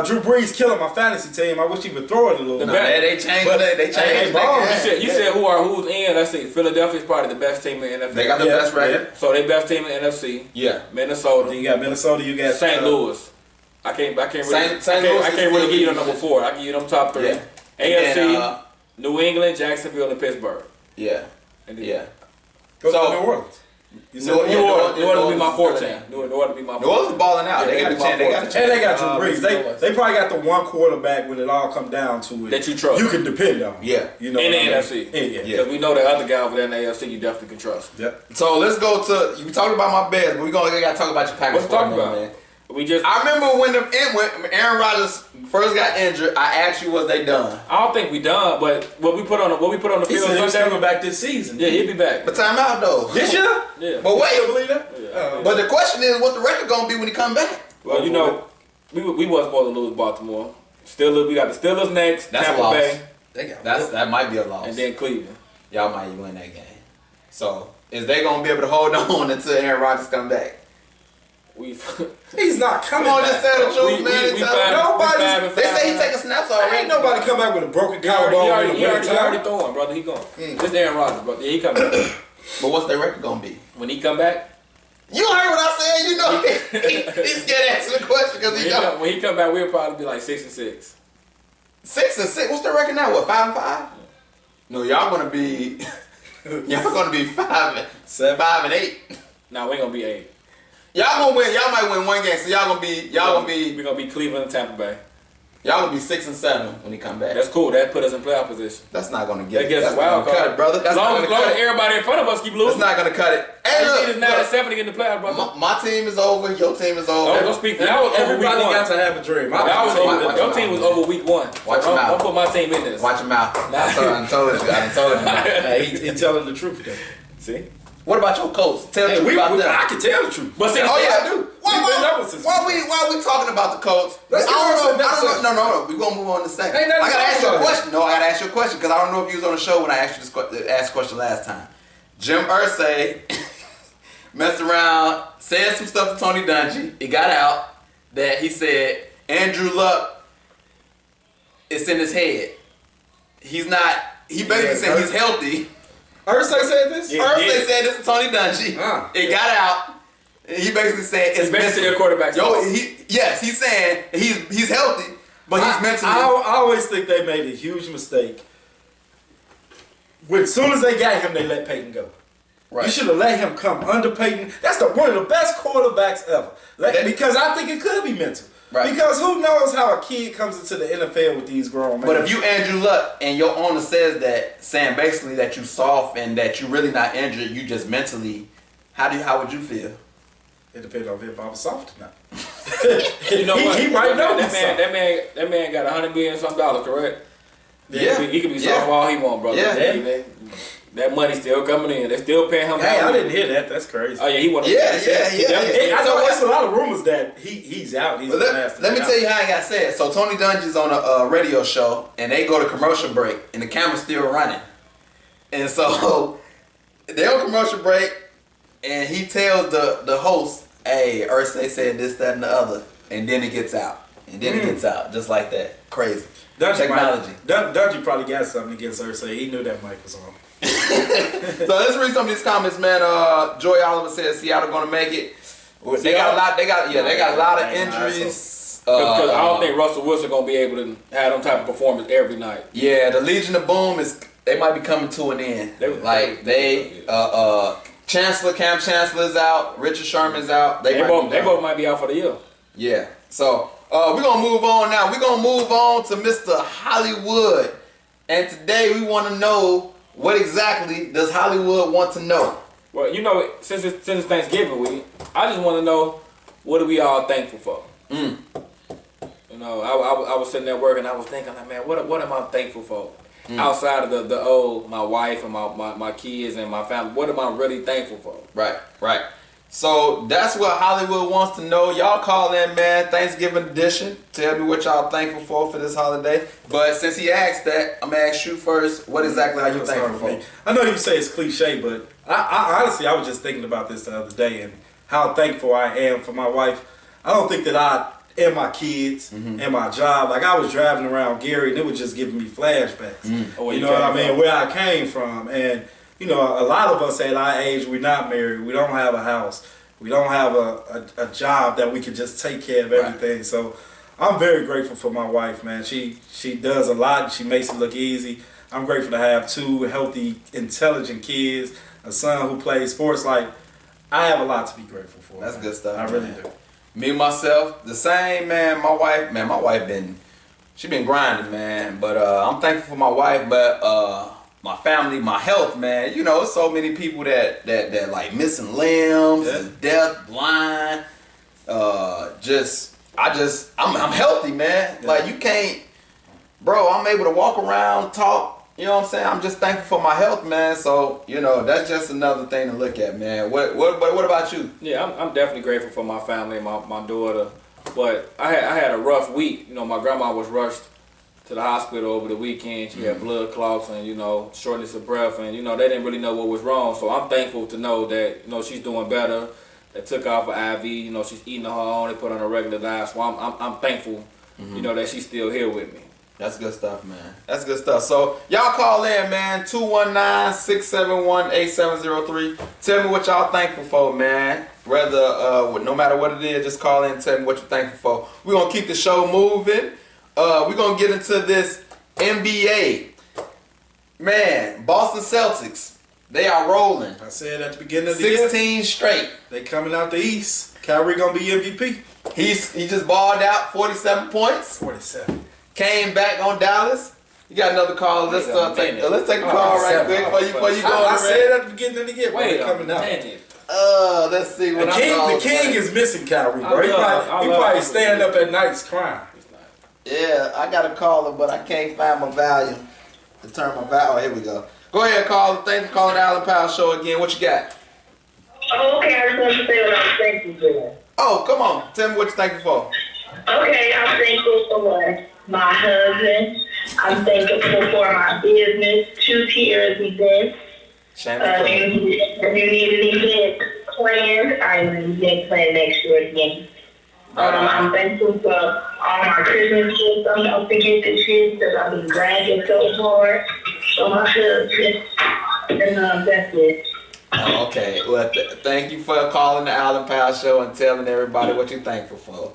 Speaker 3: Drew Brees killing my fantasy team. I wish he would throw it a little bit.
Speaker 1: They changed it. They changed it.
Speaker 2: You said who's in? Let's see. Philadelphia's probably the best team in the NFL.
Speaker 1: They got the best record.
Speaker 2: So they best team in the NFC.
Speaker 1: Yeah.
Speaker 2: Minnesota.
Speaker 3: Then you got Minnesota. You got
Speaker 2: St. Louis. I can't really give you the number 4. I give you them top 3.
Speaker 1: Yeah.
Speaker 2: AFC, New England, Jacksonville, and Pittsburgh.
Speaker 1: Yeah.
Speaker 3: Go to New Orleans.
Speaker 2: New Orleans would be my 4 team. New Orleans would be my 4.
Speaker 1: New Orleans balling out. They got a chance.
Speaker 3: And they got Drew Brees. They probably got the one quarterback when it all come down to it
Speaker 2: that you trust.
Speaker 3: You can depend on.
Speaker 1: Yeah.
Speaker 3: You know
Speaker 2: in the NFC.
Speaker 3: Yeah.
Speaker 2: Because we know the other guy over there in the AFC you definitely can trust.
Speaker 3: Yep.
Speaker 1: So let's go to you talking about my Bears, but we got to talk about your Packers.
Speaker 2: Let's talk about it.
Speaker 1: I remember when Aaron Rodgers first got injured. I asked you, was they done?
Speaker 2: I don't think we done, but what we put on the field.
Speaker 3: He said he was coming back this season.
Speaker 2: Yeah, he'll be back.
Speaker 1: But time out though.
Speaker 3: This year?
Speaker 2: Yeah.
Speaker 1: But wait,
Speaker 3: You believe that?
Speaker 2: Yeah.
Speaker 1: but the question is, what the record gonna be when he come back?
Speaker 2: Well, you know, we wasn't supposed to lose Baltimore. Still, we got the Steelers next.
Speaker 1: That's
Speaker 2: Tampa
Speaker 1: a loss.
Speaker 2: Bay,
Speaker 1: That might be a loss.
Speaker 2: and then Cleveland.
Speaker 1: Y'all might win that game. So is they gonna be able to hold on until Aaron Rodgers come back?
Speaker 3: He's not coming
Speaker 1: Come on,
Speaker 3: back.
Speaker 1: just say the truth, man. They say he taking snaps already.
Speaker 3: Ain't nobody come back with a broken collarbone.
Speaker 2: He already throwing, brother. He going. This Aaron Rodgers, brother. Yeah, he coming back.
Speaker 1: But what's their record gonna be?
Speaker 2: When he come back,
Speaker 1: You heard what I said. You know he's scared to answer the question because he know.
Speaker 2: when he come back, we'll probably be like 6-6.
Speaker 1: 6-6. What's the record now? What, 5-5? No, y'all gonna be 5-8.
Speaker 2: Nah, we ain't gonna be 8.
Speaker 1: Y'all gonna win. Y'all might win one game. So y'all gonna be.
Speaker 2: We're gonna be Cleveland and Tampa Bay.
Speaker 1: Y'all gonna be 6-7 when he come back.
Speaker 2: That's cool. That put us in playoff position.
Speaker 1: That's not gonna get
Speaker 2: That
Speaker 1: it.
Speaker 2: gets
Speaker 1: That's
Speaker 2: us wild
Speaker 1: not gonna cut it, brother. That's
Speaker 2: As long
Speaker 1: not
Speaker 2: as
Speaker 1: gonna cut it.
Speaker 2: everybody in front of us keep losing.
Speaker 1: That's not gonna cut it. Hey,
Speaker 2: It's
Speaker 1: look,
Speaker 2: 9-7 to get in the playoff, brother.
Speaker 1: my team is over. Your team is over.
Speaker 2: Don't speak. That was over week
Speaker 3: Everybody
Speaker 2: 1.
Speaker 3: got to have a dream.
Speaker 2: Your team was over week 1.
Speaker 1: Watch your mouth.
Speaker 2: Don't put my team in this.
Speaker 1: Watch your mouth. I told you. I told you.
Speaker 3: He telling the truth though.
Speaker 2: See?
Speaker 1: What about your Colts? Tell the truth about them.
Speaker 3: I can tell the truth.
Speaker 2: But see,
Speaker 1: Oh yeah, I do. Why we talking about the Colts?
Speaker 3: Let's
Speaker 1: I don't
Speaker 3: get
Speaker 1: know.
Speaker 3: on to
Speaker 1: No. We're gonna move on to second.
Speaker 3: Ain't nothing
Speaker 1: I gotta
Speaker 3: to
Speaker 1: ask you
Speaker 3: talk
Speaker 1: a
Speaker 3: about.
Speaker 1: question. No, I gotta ask you a question because I don't know if you was on the show when I asked you this question last time. Jim Irsay messed around, said some stuff to Tony Dungy. It got out that he said Andrew Luck is in his head. He's not. He basically said he's healthy.
Speaker 3: Irsay said this?
Speaker 2: Yeah.
Speaker 1: Irsay said this to Tony Dungy. It got out. He basically said it's
Speaker 2: basically a quarterback.
Speaker 1: He's saying he's healthy, but he's mentally.
Speaker 3: I always think they made a huge mistake. As soon as they got him, they let Peyton go.
Speaker 1: Right.
Speaker 3: You should have let him come under Peyton. That's one of the best quarterbacks ever. Because I think it could be mental.
Speaker 1: Right.
Speaker 3: Because who knows how a kid comes into the NFL with these grown men.
Speaker 1: But if you Andrew Luck and your owner says that, saying basically that you soft and that you really not injured, you just mentally, how would you feel?
Speaker 3: It depends on if I was soft or not.
Speaker 2: You know what?
Speaker 3: He might know
Speaker 2: that man got $100 million something dollars, correct?
Speaker 1: Yeah.
Speaker 2: He could be soft all he want, brother.
Speaker 1: Yeah.
Speaker 2: That money's still coming in. They still paying him.
Speaker 3: Hey, I didn't hear that. That's crazy.
Speaker 2: Oh yeah, he wanted.
Speaker 1: Yeah.
Speaker 3: I know there's a lot of rumors that he's out. He's
Speaker 1: Let me tell you how I got said. So Tony Dungy's on a radio show, and they go to commercial break, and the camera's still running. And so they're on commercial break, and he tells the host, "Hey, Ursay said this, that, and the other," and then it gets out, and then it gets out, just like that. Crazy. Technology.
Speaker 3: Dungy probably got something against Ursay. He knew that mic was on.
Speaker 1: So let's read some of these comments, man. Joy Oliver says Seattle gonna make it. They got a lot. They got a lot of injuries.
Speaker 2: Because I don't think Russell Wilson gonna be able to have them type of performance every night.
Speaker 1: Yeah, the Legion of Boom they might be coming to an end. Cam Chancellor's out. Richard Sherman's out. They
Speaker 2: both might be out for the year.
Speaker 1: Yeah. So we're gonna move on now. We're gonna move on to Mr. Hollywood, and today we want to know what exactly does Hollywood want to know.
Speaker 2: Well, you know, since it's Thanksgiving week, I just want to know what are we all thankful for. You know, I was sitting there working. I was thinking, like, man, what am I thankful for? Outside of my wife and my kids and my family, what am I really thankful for?
Speaker 1: Right. So that's what Hollywood wants to know. Y'all call in, man. Thanksgiving edition. Tell me what y'all thankful for this holiday. But since he asked that, I'm gonna ask you first. What exactly are you thankful for?
Speaker 3: I know you say it's cliche, but I honestly, I was just thinking about this the other day and how thankful I am for my wife. I don't think that and my kids and my job. Like, I was driving around Gary and it was just giving me flashbacks. You know what I mean? Where I came from. And, you know, a lot of us at our age, we're not married. We don't have a house. We don't have a job that we can just take care of everything. Right. So I'm very grateful for my wife, man. She does a lot. She makes it look easy. I'm grateful to have 2 healthy, intelligent kids, a son who plays sports. Like, I have a lot to be grateful for.
Speaker 1: That's good stuff.
Speaker 3: I really do.
Speaker 1: Me, myself, the same, man. My wife she been grinding, man. But I'm thankful for my wife, but my family, my health, man. You know, so many people that like missing limbs, and deaf, blind. I'm healthy, man. Yeah. Like, you can't, bro. I'm able to walk around, talk. You know what I'm saying? I'm just thankful for my health, man. So, you know, that's just another thing to look at, man. What about you?
Speaker 2: Yeah, I'm definitely grateful for my family and my daughter. But I had a rough week. You know, my grandma was rushed to the hospital over the weekend. She had blood clots and, you know, shortness of breath. And, you know, they didn't really know what was wrong. So I'm thankful to know that, you know, she's doing better. They took off her IV. You know, she's eating on her own. They put her on a regular diet. So I'm thankful, you know, that she's still here with me.
Speaker 1: That's good stuff, man. That's good stuff. So y'all call in, man. 219-671-8703. Tell me what y'all thankful for, man. Whether no matter what it is, just call in and tell me what you're thankful for. We're gonna keep the show moving. We're gonna get into this NBA. Man, Boston Celtics. They are rolling.
Speaker 3: I said at the beginning of the year,
Speaker 1: 16 straight.
Speaker 3: They coming out the East. Kyrie gonna be MVP.
Speaker 1: He just balled out 47 points.
Speaker 3: 47.
Speaker 1: Came back on Dallas. You got another call. Let's take a call right quick before you go.
Speaker 3: I said at the beginning of the year,
Speaker 2: wait,
Speaker 3: coming out.
Speaker 1: Let's see what
Speaker 3: the King is missing Kyrie, bro. He probably staying up at nights crying.
Speaker 1: Yeah, I got a caller, but I can't find my volume to turn my volume. Oh, here we go. Go ahead, caller. Thanks for calling the Allen Powell Show again. What you got?
Speaker 4: Oh, okay, I just want to say what I'm thankful for.
Speaker 1: Oh, come on. Tell me what you're thankful for.
Speaker 4: Okay, I'm thankful for my husband. I'm thankful for my business, 2 Tiers events. If you need an event planned, I'm an event plan next year again. I'm thankful for all my Christmas gifts. I'm not forget the kids because I've been grinding so hard. So my husband, and that's it.
Speaker 1: Oh, okay. Well, thank you for calling the Allen Powell Show and telling everybody what you're thankful for.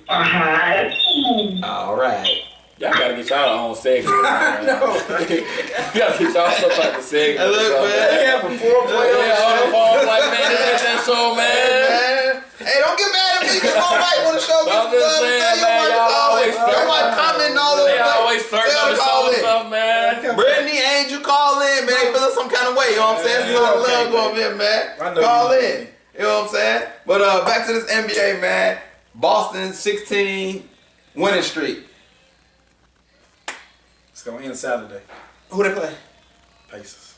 Speaker 1: All right.
Speaker 2: Y'all gotta get y'all own segment. No. You gotta get y'all some type of segment.
Speaker 1: Look, man.
Speaker 3: They have a 4-player.
Speaker 2: Like, man, this is that show, man.
Speaker 1: Hey, don't get mad at me because my wife want to show me some love. Y'all might comment all over.
Speaker 2: They always flirting on the show and stuff, man.
Speaker 1: Brittany, Angel, call in, man. They feeling some kind of way, you know what I'm saying? There's a lot of love going here, man. Call in. You know what I'm saying? But back to this NBA, man. Boston 16 winning streak.
Speaker 3: It's gonna end Saturday.
Speaker 1: Who they play?
Speaker 3: Pacers.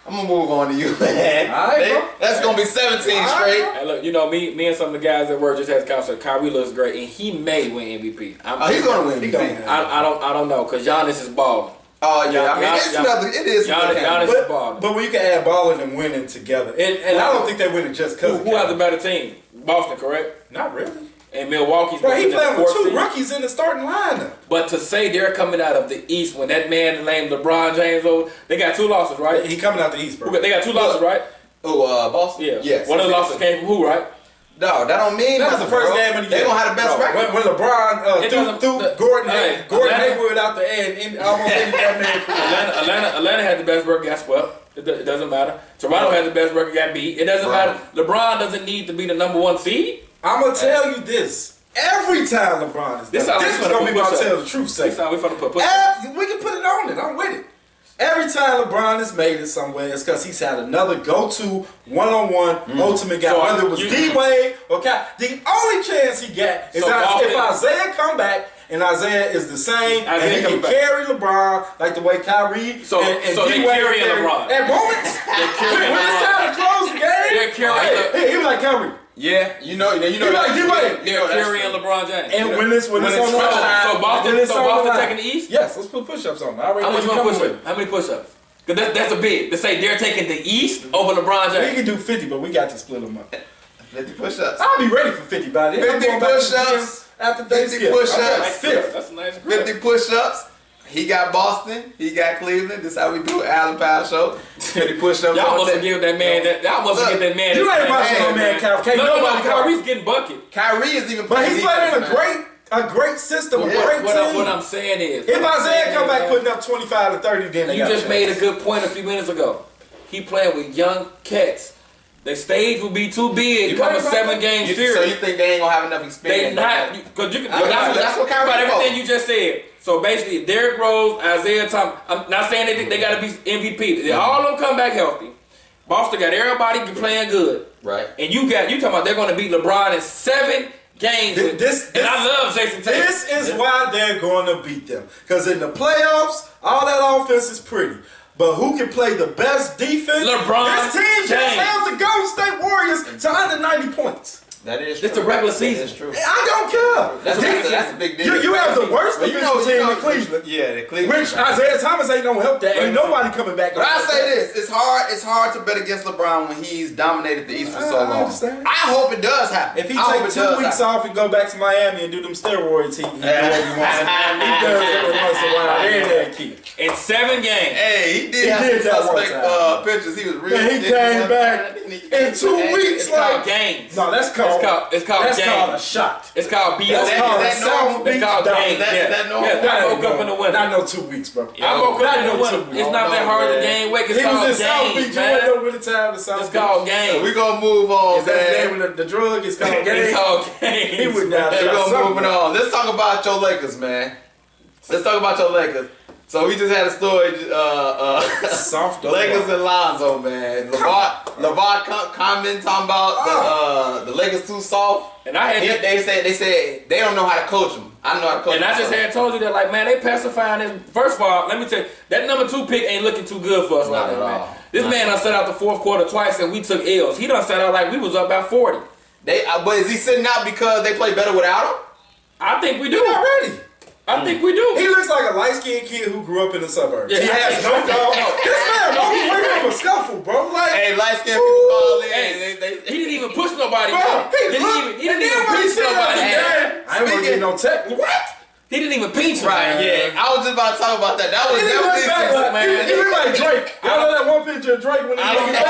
Speaker 1: I'm gonna move on to you, man.
Speaker 3: All right, bro.
Speaker 1: That's gonna be 17 straight.
Speaker 2: Hey, look, you know me and some of the guys at work just had a conversation. Kyrie looks great, and he may win MVP.
Speaker 1: He's gonna win MVP.
Speaker 2: I don't know, cause Giannis is balling.
Speaker 1: Oh yeah, I mean it's another. It is.
Speaker 2: Giannis is balling.
Speaker 3: But when you can add balling and winning together, and I don't think they win it just because.
Speaker 2: Who has a better team? Boston, correct?
Speaker 3: Not really.
Speaker 2: And Milwaukee's.
Speaker 3: Bro, he playing with 2
Speaker 2: seed.
Speaker 3: rookies in the starting lineup.
Speaker 2: But to say they're coming out of the East when that man named LeBron James, they got 2 losses, right?
Speaker 3: He coming out the East, bro.
Speaker 2: They got 2 losses, right?
Speaker 1: Oh, Boston.
Speaker 2: Yeah.
Speaker 1: Yes.
Speaker 2: One of the losses came from who, right?
Speaker 1: No, that don't mean
Speaker 3: That was the first game of the year.
Speaker 1: They gonna have the best record.
Speaker 3: When LeBron threw Gordon Hayward out the end, almost any damn man.
Speaker 2: Atlanta had the best record, got swept. It doesn't matter. Toronto had the best record, got beat. It doesn't matter. LeBron doesn't need to be the number 1 seed.
Speaker 3: I'm gonna tell you this. Every time LeBron is done, this is gonna be my tell the truth
Speaker 2: This
Speaker 3: segment.
Speaker 2: time we finna put
Speaker 3: We can put it on it. I'm with it. Every time LeBron has made it somewhere, it's because he's had another go-to one-on-one ultimate guy.
Speaker 2: So
Speaker 3: whether it was D-Wade or Ky. The only chance he got is if Isaiah come back and Isaiah is the same and he can carry LeBron like the way Kyrie and D-Wade
Speaker 2: carry LeBron.
Speaker 3: At moments, when it's time to close the game,
Speaker 2: they're carrying
Speaker 3: he was like Kyrie.
Speaker 1: Yeah, you know.
Speaker 3: He like D-Wade.
Speaker 2: They're carrying LeBron James.
Speaker 3: And when it's on the line,
Speaker 2: so Boston taking the East?
Speaker 3: Yes, let's put push-ups on.
Speaker 2: How much you want to push up? How many push-ups? Because that's a big. They say they're taking the East over LeBron James.
Speaker 3: We can do 50, but we got to split them up.
Speaker 1: 50 push-ups.
Speaker 3: I'll be ready for 50 by then.
Speaker 1: 50 push-ups.
Speaker 3: After
Speaker 1: 50
Speaker 3: Thanksgiving.
Speaker 1: push-ups.
Speaker 2: That's a nice grip.
Speaker 1: 50 push-ups. He got Boston. He got Cleveland. This is how we do it. Allen Powell show. 50 push-ups.
Speaker 2: Y'all must forgive that man. Y'all must forgive that man.
Speaker 3: You ain't watching no man, Kyrie.
Speaker 2: No, Kyrie's getting bucket.
Speaker 1: Kyrie is even
Speaker 3: But
Speaker 1: playing.
Speaker 3: he's playing in a great system, a great team.
Speaker 2: What I'm saying is,
Speaker 3: if Isaiah come back putting up 25 to 30, then they
Speaker 2: you
Speaker 3: got
Speaker 2: just made a good point a few minutes ago. He playing with young cats. The stage will be too big. Come a 7-game series.
Speaker 1: So you think they ain't gonna have enough experience?
Speaker 2: They not because you can.
Speaker 1: That's what Kyrie
Speaker 2: about everything you just said. So basically, Derrick Rose, Isaiah Thomas. I'm not saying they got to be MVP. They all of them come back healthy. Boston got everybody playing good.
Speaker 1: Right.
Speaker 2: And you talking about they're going to beat LeBron in 7 games. And I love Jason Tatum.
Speaker 3: This is why they're going to beat them. Because in the playoffs, all that offense is pretty. But who can play the best defense?
Speaker 2: LeBron
Speaker 3: This team just held the Golden State Warriors to under 90 points.
Speaker 1: That is true.
Speaker 2: It's the regular season.
Speaker 1: That's true.
Speaker 3: I don't care.
Speaker 1: That's a big deal.
Speaker 3: You have the worst defensive team in Cleveland.
Speaker 1: Yeah, the Cleveland.
Speaker 3: Which Isaiah Thomas ain't gonna help that. Ain't nobody coming back.
Speaker 1: But I say this: it's hard to bet against LeBron when he's dominated the East for so long.
Speaker 3: I understand.
Speaker 1: I hope it does happen.
Speaker 3: If he takes 2 weeks off and go back to Miami and do them steroids, he do what he wants. He does every once in a while. That kid.
Speaker 2: In 7 games.
Speaker 1: Hey, he did have some suspect pictures. He was real.
Speaker 3: And he came back in 2 weeks.
Speaker 2: It's called games.
Speaker 3: No, that's called.
Speaker 2: It's called
Speaker 3: That's
Speaker 2: games.
Speaker 3: called a shot.
Speaker 2: It's called BO.
Speaker 3: That's called a
Speaker 1: that normal?
Speaker 3: South Beach
Speaker 2: It's called
Speaker 3: dog.
Speaker 2: games. I woke up in the winter.
Speaker 3: Not no 2 weeks, bro.
Speaker 2: I woke up in the winter. It's not that hard to gain weight. It's
Speaker 3: He was
Speaker 2: called
Speaker 3: in South Beach.
Speaker 2: games,
Speaker 3: You went
Speaker 2: man.
Speaker 3: over the time to South
Speaker 2: It's
Speaker 3: Beach.
Speaker 2: called games.
Speaker 1: We gonna move on,
Speaker 3: Is that the
Speaker 1: man.
Speaker 3: name of the drug? It's called
Speaker 2: It's
Speaker 3: games.
Speaker 2: called games.
Speaker 3: He went down
Speaker 1: We're
Speaker 3: there.
Speaker 1: gonna moving on. Let's talk about your Lakers, man. Let's talk about your Lakers. So we just had a story.
Speaker 3: Soft
Speaker 1: Lakers and Lonzo, man. LeVar comment talking about the Lakers too soft.
Speaker 2: And I had
Speaker 1: They said they don't know how to coach them. I don't know how to coach them.
Speaker 2: And I just had told you that, like, man, they pacifying this. First of all, let me tell you, that number 2 pick ain't looking too good for us
Speaker 1: Not
Speaker 2: right
Speaker 1: at
Speaker 2: now, man.
Speaker 1: all.
Speaker 2: This man done set out the 4th quarter twice, and we took L's. He done set out like we was up by 40.
Speaker 1: But is he sitting out because they play better without him?
Speaker 2: I think we do.
Speaker 3: Not ready.
Speaker 2: I think we do.
Speaker 3: He looks like a light-skinned kid who grew up in the suburbs.
Speaker 2: Yeah,
Speaker 3: He has no dog. This man walked away from a scuffle, bro. Like,
Speaker 1: Hey, light skinned people call in.
Speaker 2: Hey,
Speaker 1: They
Speaker 2: he didn't even push nobody.
Speaker 3: bro,
Speaker 2: bro.
Speaker 3: he
Speaker 2: Didn't even pinch nobody.
Speaker 3: I ain't want to get no tech. What?
Speaker 2: He didn't even pinch him.
Speaker 1: Right, yeah. I was just about to talk about that. That was
Speaker 3: He look like Drake. Y'all know that one picture of Drake when he
Speaker 2: I don't
Speaker 3: was
Speaker 2: know.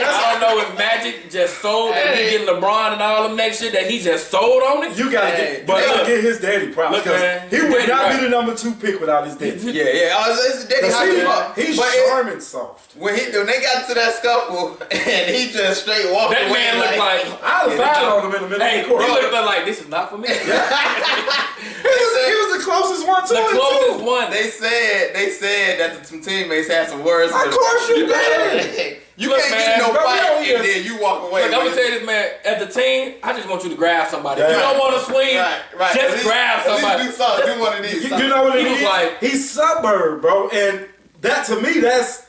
Speaker 2: I don't know if Magic just sold and he getting LeBron and all them next shit that he just sold on it.
Speaker 3: You gotta get, but
Speaker 1: Look,
Speaker 3: get his daddy props
Speaker 2: look, man,
Speaker 3: because he would not be the number 2 pick without his daddy.
Speaker 1: Yeah. It's Daddy
Speaker 3: He's
Speaker 1: But
Speaker 3: charm and soft.
Speaker 1: when they got to that scuffle and he just straight walked
Speaker 2: That
Speaker 1: away.
Speaker 2: man looked like,
Speaker 3: I'd have fired on him in the middle
Speaker 2: hey,
Speaker 3: of the court.
Speaker 2: he looked like, this is not for me.
Speaker 3: He was the closest one to
Speaker 2: The
Speaker 3: it
Speaker 2: closest
Speaker 3: too.
Speaker 2: one.
Speaker 1: They said that some teammates had some words.
Speaker 3: Of course you did.
Speaker 1: You
Speaker 2: Look,
Speaker 1: can't
Speaker 2: man,
Speaker 1: get no
Speaker 3: bro,
Speaker 1: fight
Speaker 3: we
Speaker 1: and
Speaker 3: don't
Speaker 1: then you walk away.
Speaker 2: Look, I'm
Speaker 1: with
Speaker 2: gonna
Speaker 1: it.
Speaker 2: tell you this, man. At the team, I just want you to grab somebody. If you
Speaker 3: Yeah.
Speaker 2: don't want to swing,
Speaker 1: Right.
Speaker 2: just grab somebody.
Speaker 1: Do something. Do one of these.
Speaker 3: You know what
Speaker 2: He
Speaker 3: it
Speaker 2: was
Speaker 3: is?
Speaker 2: like-
Speaker 3: He's suburb, bro, and that to me, that's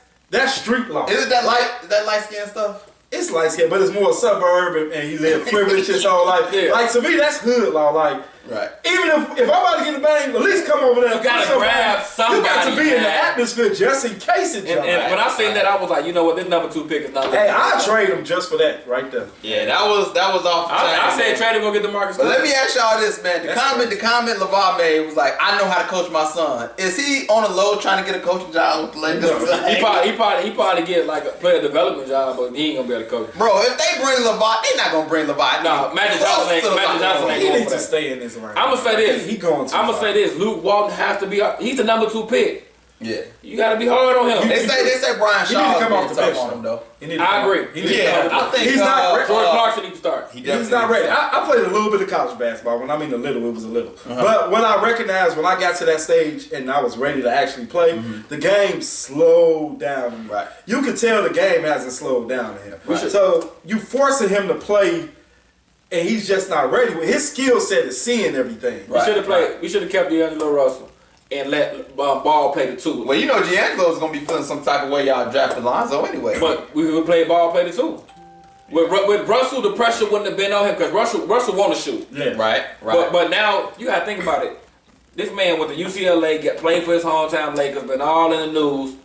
Speaker 3: street law.
Speaker 1: Is it that light skin stuff?
Speaker 3: It's light skin, but it's more suburb, and he lived privileged his whole life.
Speaker 2: Yeah.
Speaker 3: Like to me, that's hood law. Like
Speaker 1: Right.
Speaker 3: even if I'm about to get a bang, at least come over there.
Speaker 2: You gotta
Speaker 3: and
Speaker 2: grab somebody.
Speaker 3: You got to be in the
Speaker 2: man.
Speaker 3: atmosphere just in case it
Speaker 2: And
Speaker 3: jumps.
Speaker 2: when I seen that, I was like, you know what? This number 2 pick is not.
Speaker 3: Hey, I'll trade him just for that right there.
Speaker 1: Yeah, that was off the chain.
Speaker 2: I said trade him, go get the Marcus.
Speaker 1: But let me ask y'all this, man. The
Speaker 3: That's
Speaker 1: comment LeVar made was like, I know how to coach my son. Is he on the low trying to get a coaching job with the Lakers?
Speaker 2: He probably get like a player development job, but he ain't gonna be able to coach.
Speaker 1: Bro, if they bring LeVar, they not gonna bring LeVar.
Speaker 2: No, Magic Johnson ain't
Speaker 3: He
Speaker 2: going
Speaker 3: needs
Speaker 2: for
Speaker 3: to
Speaker 2: that.
Speaker 3: stay in this round.
Speaker 2: I'm gonna say this.
Speaker 3: He going too
Speaker 2: I'm gonna
Speaker 3: far.
Speaker 2: say this. Luke Walton has to be. He's the number 2 pick.
Speaker 1: Yeah.
Speaker 2: You gotta be hard on him.
Speaker 1: They say Brian
Speaker 3: He need
Speaker 1: Shaw
Speaker 3: to come off the bench,
Speaker 1: on him though.
Speaker 3: He need to
Speaker 2: I
Speaker 3: come
Speaker 2: agree.
Speaker 3: out. He need to
Speaker 1: Yeah,
Speaker 3: come out.
Speaker 1: I think
Speaker 3: He's not ready.
Speaker 2: Jordan Clarkson needs to start.
Speaker 3: He's not ready. I played a little bit of college basketball. When I mean a little, it was a little. But when I recognized when I got to that stage and I was ready to actually play, the game slowed down.
Speaker 1: Right.
Speaker 3: You could tell the game hasn't slowed down to him.
Speaker 1: Right.
Speaker 3: So you forcing him to play, and he's just not ready. His skill set is seeing everything.
Speaker 2: We should have played. We should have kept D'Angelo Russell and let Ball play the 2.
Speaker 1: Well, you know D'Angelo's gonna be feeling some type of way y'all drafted Lonzo anyway.
Speaker 2: But we would play Ball play the 2. With Russell, the pressure wouldn't have been on him because Russell want to shoot.
Speaker 3: Yeah.
Speaker 1: Right.
Speaker 2: But now you gotta think about it. This man went to UCLA, played for his hometown Lakers, been all in the news,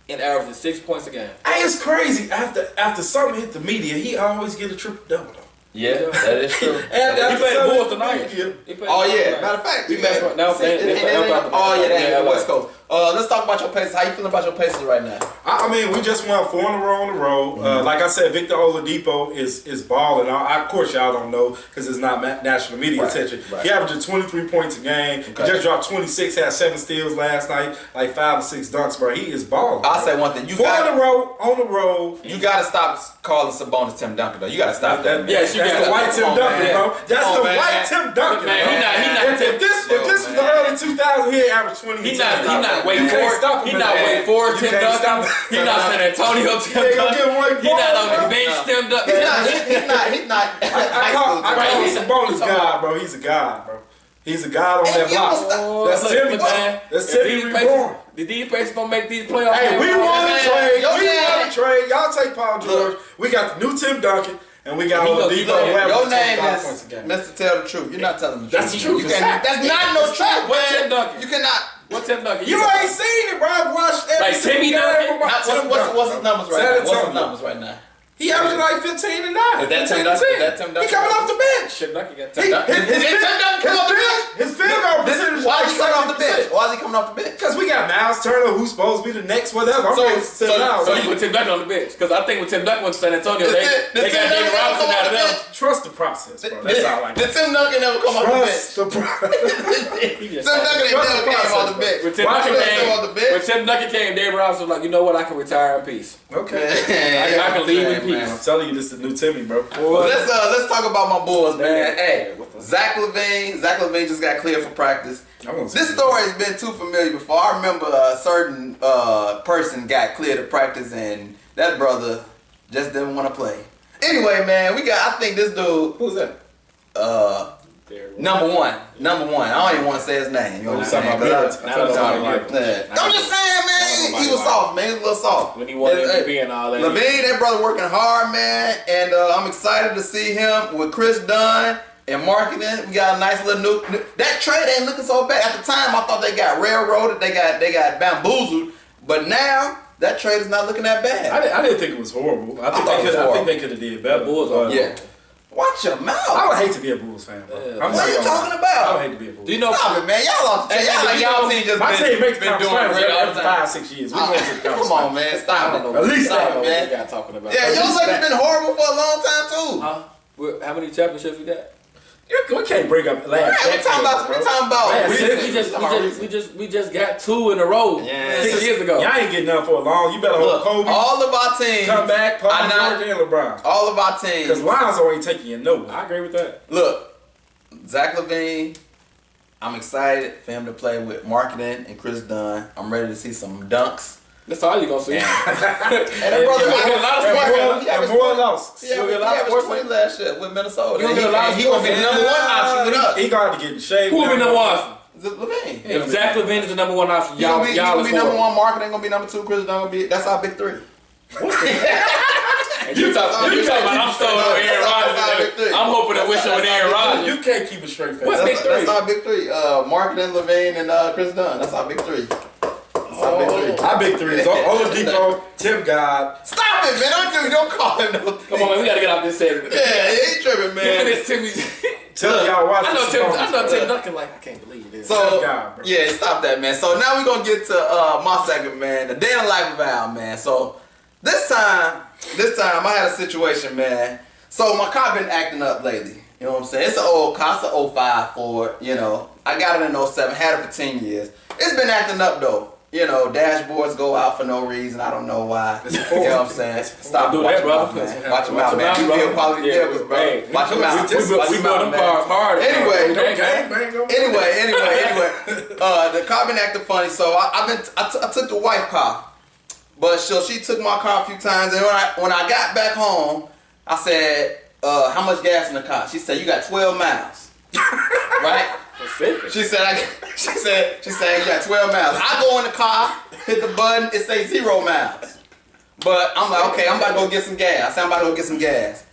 Speaker 2: and averaging 6 points a game.
Speaker 3: Hey, it's crazy. After something hit the media, he always get a triple double though.
Speaker 1: Yeah, that is true.
Speaker 2: He played the Bulls tonight. He played
Speaker 1: Oh
Speaker 2: the Bulls
Speaker 1: yeah,
Speaker 2: tonight.
Speaker 1: matter of fact,
Speaker 2: We messed with- now they-
Speaker 1: oh yeah,
Speaker 2: Yeah,
Speaker 1: the West Coast. Let's talk about your Pacers. How you feeling about your Pacers right now?
Speaker 3: I mean, we just won 4 in a row on the road. Like I said, Victor Oladipo is balling. Of course, y'all don't know because it's not national media
Speaker 1: Right,
Speaker 3: attention.
Speaker 1: right.
Speaker 3: He averaged 23 points a game.
Speaker 1: Okay.
Speaker 3: He just dropped 26, had 7 steals last night, like 5 or 6 dunks, bro. He is balling.
Speaker 1: I'll say one thing. You
Speaker 3: 4
Speaker 1: got
Speaker 3: in a row, on the road.
Speaker 1: you got to stop calling Sabonis Tim Duncan though. You got to stop that. man.
Speaker 2: Yes, you
Speaker 3: That's
Speaker 2: got
Speaker 3: the white
Speaker 2: to.
Speaker 3: Tim
Speaker 1: Come on,
Speaker 3: Duncan,
Speaker 1: man.
Speaker 3: bro. That's
Speaker 1: Come
Speaker 3: the
Speaker 1: on, man.
Speaker 3: white Tim Duncan,
Speaker 2: Man,
Speaker 3: bro.
Speaker 2: he not
Speaker 3: If this was the early 2000s, he'd average 20.
Speaker 2: He not Wake
Speaker 3: You can't
Speaker 2: Forest.
Speaker 3: stop him
Speaker 2: He
Speaker 3: in
Speaker 2: not
Speaker 3: that.
Speaker 2: Wake Forest
Speaker 3: You
Speaker 2: Tim
Speaker 3: can't stop
Speaker 2: Duncan.
Speaker 3: him.
Speaker 2: He not San Antonio Tim
Speaker 3: ain't gonna get
Speaker 2: Duncan.
Speaker 3: one
Speaker 2: He not
Speaker 3: ball,
Speaker 2: on the
Speaker 3: bro.
Speaker 2: bench Tim Duncan.
Speaker 1: He's not.
Speaker 3: I call him Sabonis God, bro. He's a god, bro. He's a god on that
Speaker 1: you
Speaker 3: block.
Speaker 1: must stop-
Speaker 3: That's Timmy,
Speaker 2: man.
Speaker 3: That's
Speaker 2: If
Speaker 3: Timmy
Speaker 2: these
Speaker 3: reborn.
Speaker 2: Pacers- If these Pacers don't make these playoffs,
Speaker 3: Hey, we
Speaker 2: man,
Speaker 3: won
Speaker 2: man,
Speaker 3: a trade.
Speaker 1: Yo,
Speaker 3: We
Speaker 1: man.
Speaker 3: won a trade. Y'all take Paul George.
Speaker 1: Look.
Speaker 3: We got the new Tim Duncan, and we got
Speaker 2: He gonna
Speaker 3: Oladipo.
Speaker 2: keep playing.
Speaker 3: who averaged
Speaker 1: Your name
Speaker 3: 25 points a
Speaker 1: is
Speaker 3: game.
Speaker 1: Mr. Tell the Truth. You're not telling the truth.
Speaker 3: That's the truth.
Speaker 1: You can't, that's not no truth,
Speaker 2: What's
Speaker 1: man.
Speaker 2: Tim Duncan?
Speaker 1: You cannot.
Speaker 2: What's Tim Duncan?
Speaker 3: You ain't seen it, bro. I've watched every
Speaker 2: Like
Speaker 3: single
Speaker 2: Timmy
Speaker 3: game
Speaker 2: Duncan?
Speaker 3: from my
Speaker 1: What's
Speaker 3: Tim
Speaker 1: his
Speaker 3: Duncan.
Speaker 1: numbers right
Speaker 3: San
Speaker 1: now? What's his
Speaker 3: Antonio.
Speaker 1: numbers right now?
Speaker 3: He averaging like 15 and 9.
Speaker 1: Is that Tim
Speaker 3: 15 and
Speaker 1: Duncan?
Speaker 3: 10.
Speaker 1: Is that Tim Duncan?
Speaker 3: He coming off the bench.
Speaker 2: Shit, Duncan got
Speaker 3: He-
Speaker 2: Tim Duncan.
Speaker 3: his-
Speaker 1: Did Tim Duncan come off the bench?
Speaker 3: His field goal percentage.
Speaker 1: Why is he coming off the bench? Why is he coming off the bench?
Speaker 3: Because we got Miles Turner, who's supposed to be the next whatever. I'm ready to sit down.
Speaker 2: So you put Tim Duncan on the bench because I think when Tim Duncan went to San Antonio, they got David Robinson out of them.
Speaker 3: Trust the process, bro. That's all I
Speaker 1: Did Tim Duncan never come off the bench?
Speaker 3: Trust the process.
Speaker 2: He just
Speaker 1: Tim Duncan ain't
Speaker 3: Trust
Speaker 1: never
Speaker 3: the
Speaker 1: came
Speaker 3: process,
Speaker 1: off the
Speaker 3: bro.
Speaker 1: bench.
Speaker 2: When Tim
Speaker 1: Why
Speaker 2: Duncan
Speaker 1: should they come off the
Speaker 2: came, when
Speaker 1: bench?
Speaker 2: Tim Duncan came, David Robinson was like, you know what, I can retire in peace.
Speaker 3: Okay.
Speaker 2: I can leave in peace.
Speaker 3: I'm telling you, this is the new Timmy, bro.
Speaker 1: Well, let's talk about my boys, man. Hey,
Speaker 2: What's up?
Speaker 1: Zach LaVine just got cleared for practice.
Speaker 3: I wanna see
Speaker 1: This
Speaker 3: this.
Speaker 1: story has been too familiar before. I remember a certain person got cleared to practice and that brother just didn't want to play. Anyway, man, I think this dude,
Speaker 3: Who's that?
Speaker 1: number one. I don't even want to say his name. You know what I'm saying? I'm just saying, man, he was soft, man. He was a little soft.
Speaker 2: When he won MVP and all that.
Speaker 1: Levine, that brother working hard, man, and I'm excited to see him with Chris Dunn and marketing. We got a nice little new. That trade ain't looking so bad. At the time, I thought they got railroaded, they got bamboozled, but now that trade is not looking that bad.
Speaker 3: I didn't think it was horrible. I
Speaker 1: thought it was horrible.
Speaker 3: think they could have did better.
Speaker 2: The Bulls are
Speaker 1: Yeah. Watch your
Speaker 3: I
Speaker 1: mouth.
Speaker 3: would hate to be a Bulls fan, bro.
Speaker 2: Yeah.
Speaker 3: I'm
Speaker 1: What
Speaker 3: not
Speaker 1: are you
Speaker 3: gonna lie.
Speaker 1: talking
Speaker 3: I
Speaker 1: about?
Speaker 3: would hate to be a Bulls.
Speaker 2: Do you know?
Speaker 1: Stop it, man. Y'all off the
Speaker 2: Hey,
Speaker 1: y'all,
Speaker 2: man,
Speaker 1: y'all team just
Speaker 3: My
Speaker 1: been,
Speaker 3: team makes the
Speaker 1: been
Speaker 3: conference
Speaker 1: doing
Speaker 3: finals
Speaker 1: great all
Speaker 3: every
Speaker 1: the time.
Speaker 3: 5-6 years. We going to the conference
Speaker 1: Come on, man.
Speaker 2: I
Speaker 1: Stop
Speaker 2: don't
Speaker 1: it.
Speaker 2: know.
Speaker 3: At least
Speaker 2: I don't know
Speaker 1: that,
Speaker 2: what
Speaker 1: man.
Speaker 2: we got talking about.
Speaker 1: Yeah, your Lakers been horrible for a long time too.
Speaker 2: Huh? How many championships we got?
Speaker 3: We can't bring up last
Speaker 1: We're talking about.
Speaker 3: Man,
Speaker 2: We just got 2 in a row.
Speaker 1: Yeah.
Speaker 2: 6 years ago.
Speaker 3: Y'all ain't getting nothing for long. You better hope
Speaker 1: Look,
Speaker 3: Kobe
Speaker 1: all of our teams
Speaker 3: come back, Paul
Speaker 1: are not-
Speaker 3: George and LeBron.
Speaker 1: All of our
Speaker 3: Because
Speaker 1: teams.
Speaker 3: Lonzo ain't taking you nowhere.
Speaker 2: I agree with that.
Speaker 1: Look, Zach LaVine. I'm excited for him to play with marketing and Chris Dunn. I'm ready to see some dunks.
Speaker 2: That's all you gonna see.
Speaker 1: And that brother
Speaker 2: You get a lot of sports.
Speaker 3: And more losses.
Speaker 1: Yeah, we got 20 last year with Minnesota.
Speaker 2: You get a lot of
Speaker 1: He gonna be the number one option with us.
Speaker 3: He got to get in shape.
Speaker 2: Who will be number one?
Speaker 1: Levine.
Speaker 2: If Zach Levine is the number one option,
Speaker 1: He
Speaker 2: y'all
Speaker 1: gonna be
Speaker 2: is
Speaker 1: number
Speaker 2: for
Speaker 1: one. Market ain't gonna be number two. Chris Dunn gonna be. That's our big three.
Speaker 2: it. You talking about I'm sold on Aaron Rodgers. I'm hoping to wish on Aaron Rodgers.
Speaker 3: You can't keep a straight face.
Speaker 2: What's big three?
Speaker 1: That's our big three. Marketing, Levine, and Chris Dunn. That's our big three. That's our big three.
Speaker 3: Our big three is Oladipo, Tim God.
Speaker 1: Stop it, man! Don't call him no.
Speaker 2: Come on, man, we gotta get off this segment.
Speaker 1: Yeah, he tripping, man.
Speaker 2: This Timmy.
Speaker 3: Tell y'all watch
Speaker 2: I know
Speaker 3: this.
Speaker 2: Tim Duncan. Like I can't believe this.
Speaker 1: So
Speaker 3: God, bro.
Speaker 1: yeah, stop that, man. So now we're gonna get to my segment, man. The day in the life of Al, man. So this time I had a situation, man. So my car been acting up lately. You know what I'm saying? It's an old car, it's an 05 Ford. You know, I got it in 07, had it for 10 years. It's been acting up though. You know, dashboards go out for no reason. I don't know why. You know what I'm saying? Stop
Speaker 2: do
Speaker 1: watch
Speaker 2: that,
Speaker 1: your mouth,
Speaker 2: brother.
Speaker 1: man. Watch your mouth, man. You build quality vehicles, bro.
Speaker 2: Hey,
Speaker 1: Watch your mouth.
Speaker 2: We build them cars hard.
Speaker 1: Anyway,
Speaker 2: Anyway.
Speaker 1: the car been acting funny, so I took the wife car, but she took my car a few times, and when I got back home, I said, how much gas in the car? She said, you got 12 miles, right? She said, you got 12 miles. I go in the car, hit the button, it say 0 miles. But I'm like, okay, I'm about to go get some gas. I said, I'm about to go get some gas.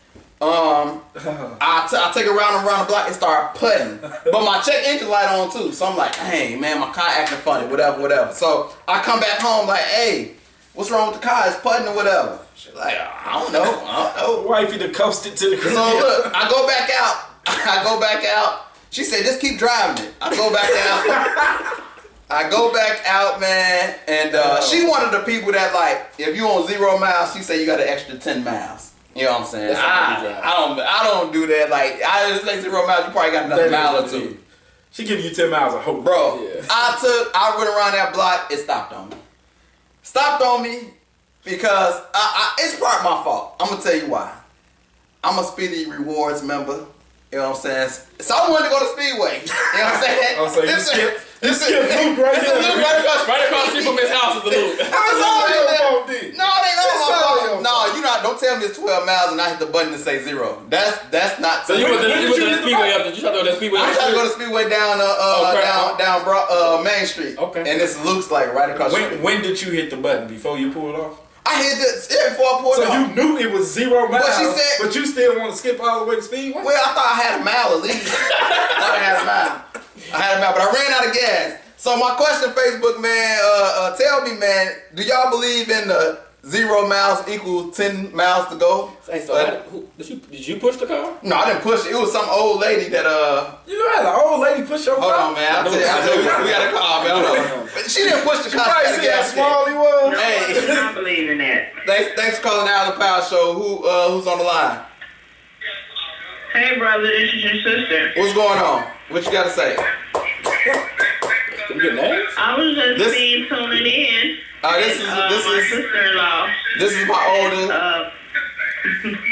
Speaker 1: I take it around the block and start putting. But my check engine light on too. So I'm like, hey man, my car acting funny, whatever. So I come back home like, hey, what's wrong with the car? It's putting or whatever. She's like, I don't know.
Speaker 3: Wifey done coasted to the crib.
Speaker 1: So look, I go back out. She said, just keep driving it. I go back out, man, and she one of the people that like, if you on 0 miles, she say you got an extra 10 miles. You know what I'm saying? I don't do that. Like, I just say 0 miles, you probably got another mile or two.
Speaker 3: She giving you 10 miles of hope.
Speaker 1: Bro,
Speaker 2: Yeah.
Speaker 1: I went around that block, it stopped on me because it's part of my fault. I'm gonna tell you why. I'm a Speedy Rewards member. You know what I'm saying? So I wanted to go to Speedway. You know what I'm saying?
Speaker 3: Oh, so you skip Luke right
Speaker 1: It's a
Speaker 3: there.
Speaker 1: Luke right across.
Speaker 2: Right across the street from his house is the loop.
Speaker 1: I was all
Speaker 3: your
Speaker 1: there.
Speaker 3: fault, then.
Speaker 1: No, it ain't all
Speaker 3: It's
Speaker 1: my
Speaker 3: all
Speaker 1: fault.
Speaker 3: your
Speaker 1: No, you not. Don't tell me it's 12 miles and I hit the button to say 0. That's not.
Speaker 2: So you went to the Speedway up there. You tried to go to the Speedway
Speaker 1: I
Speaker 2: up
Speaker 1: tried to go
Speaker 2: there?
Speaker 1: to Speedway down Main Street.
Speaker 2: Okay.
Speaker 1: And it's Luke's like right across the street.
Speaker 3: When did you hit the button? Before you pulled off?
Speaker 1: I hit this before I pulled
Speaker 3: So
Speaker 1: off.
Speaker 3: you knew it was 0 miles,
Speaker 1: What she said-
Speaker 3: but you still want to skip all the way to Speedway?
Speaker 1: Well, I thought I had a mile at least. I had a mile, but I ran out of gas. So my question, Facebook man, tell me, man, do y'all believe in the 0 miles equal 10 miles to go?
Speaker 2: Hey, so did you push the car?
Speaker 1: No, I didn't push it. It was some old lady that
Speaker 3: You had an old lady push your
Speaker 1: Hold
Speaker 3: car?
Speaker 1: on, man. I'll tell you, we got a call, man. Hold on. But she didn't push the car.
Speaker 3: Probably
Speaker 1: She
Speaker 3: see
Speaker 1: got
Speaker 3: how
Speaker 1: a gas
Speaker 3: small he was.
Speaker 1: Hey.
Speaker 4: I believe in that.
Speaker 1: Thanks for calling out the Power Show. Who's on the line?
Speaker 4: Hey, brother, this is your sister.
Speaker 1: What's going on? What you got to say?
Speaker 2: Did we get names?
Speaker 4: I was just
Speaker 1: This-
Speaker 4: being tuning in.
Speaker 1: This
Speaker 4: my
Speaker 1: is
Speaker 4: sister-in-law.
Speaker 1: this is my oldest.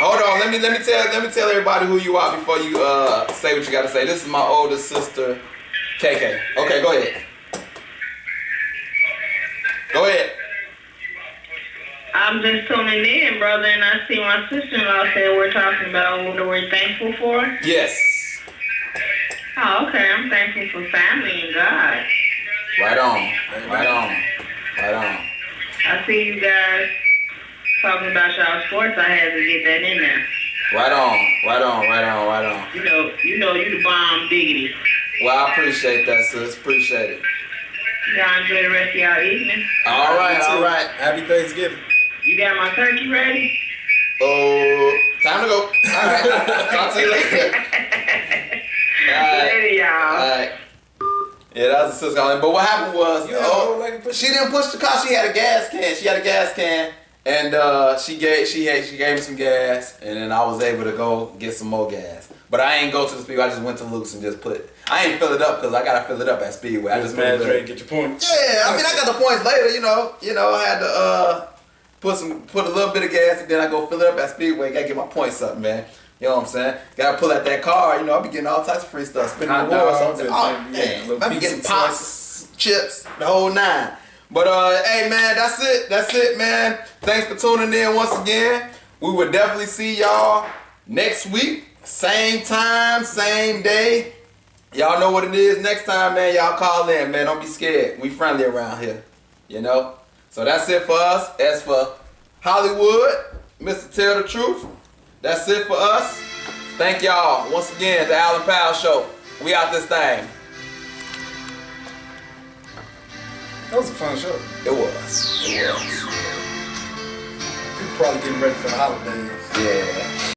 Speaker 1: Hold on, let me tell everybody who you are before you say what you got to say. This is my oldest sister, KK. Okay, go ahead. Go ahead.
Speaker 4: I'm just tuning in, brother, and I see my sister-in-law said we're talking about what we're thankful for.
Speaker 1: Yes.
Speaker 4: Oh, okay. I'm thankful for family and God.
Speaker 1: Right on. Right on. Right on.
Speaker 4: I see you guys talking about y'all sports. I had to get that in there.
Speaker 1: Right on. Right on. Right on. Right on.
Speaker 4: You the bomb diggity.
Speaker 1: Well, I appreciate that, sis. Appreciate it.
Speaker 4: Y'all enjoy the rest of y'all evening.
Speaker 1: All right. All right.
Speaker 3: Happy Thanksgiving.
Speaker 4: You got my turkey ready?
Speaker 1: Oh, time to go. All right. Talk to you later. All right.
Speaker 4: Later, y'all.
Speaker 1: All right. Yeah, that was the sister calling. But what happened was,
Speaker 3: You had an old lady push
Speaker 1: she didn't push the car. She had a gas can. And she gave me some gas, and then I was able to go get some more gas. But I ain't go to the Speedway. I just went to Luke's and just I ain't fill it up because I gotta fill it up at Speedway. I just put
Speaker 3: Mad
Speaker 1: it
Speaker 3: Dre,
Speaker 1: in.
Speaker 3: get your points.
Speaker 1: Yeah, I mean I got the points later. You know, I had to put a little bit of gas, and then I go fill it up at Speedway. Gotta get my points up, man. You know what I'm saying? Gotta pull out that car. You know, I be getting all types of free stuff. Spinning
Speaker 3: Hot
Speaker 1: rewards,
Speaker 3: dogs
Speaker 1: something.
Speaker 3: and
Speaker 1: Oh,
Speaker 3: yeah,
Speaker 1: damn.
Speaker 3: little
Speaker 1: I be
Speaker 3: pizza
Speaker 1: getting pops, chips, the whole 9. But hey man, that's it. That's it, man. Thanks for tuning in once again. We will definitely see y'all next week. Same time, same day. Y'all know what it is. Next time, man, y'all call in, man. Don't be scared. We friendly around here. You know? So that's it for us. As for Hollywood, Mr. Tell the Truth, that's it for us. Thank y'all once again, the Allen Powell Show. We out this thing.
Speaker 3: That was a fun show.
Speaker 1: It was.
Speaker 3: People probably getting ready for the holidays.
Speaker 1: Yeah.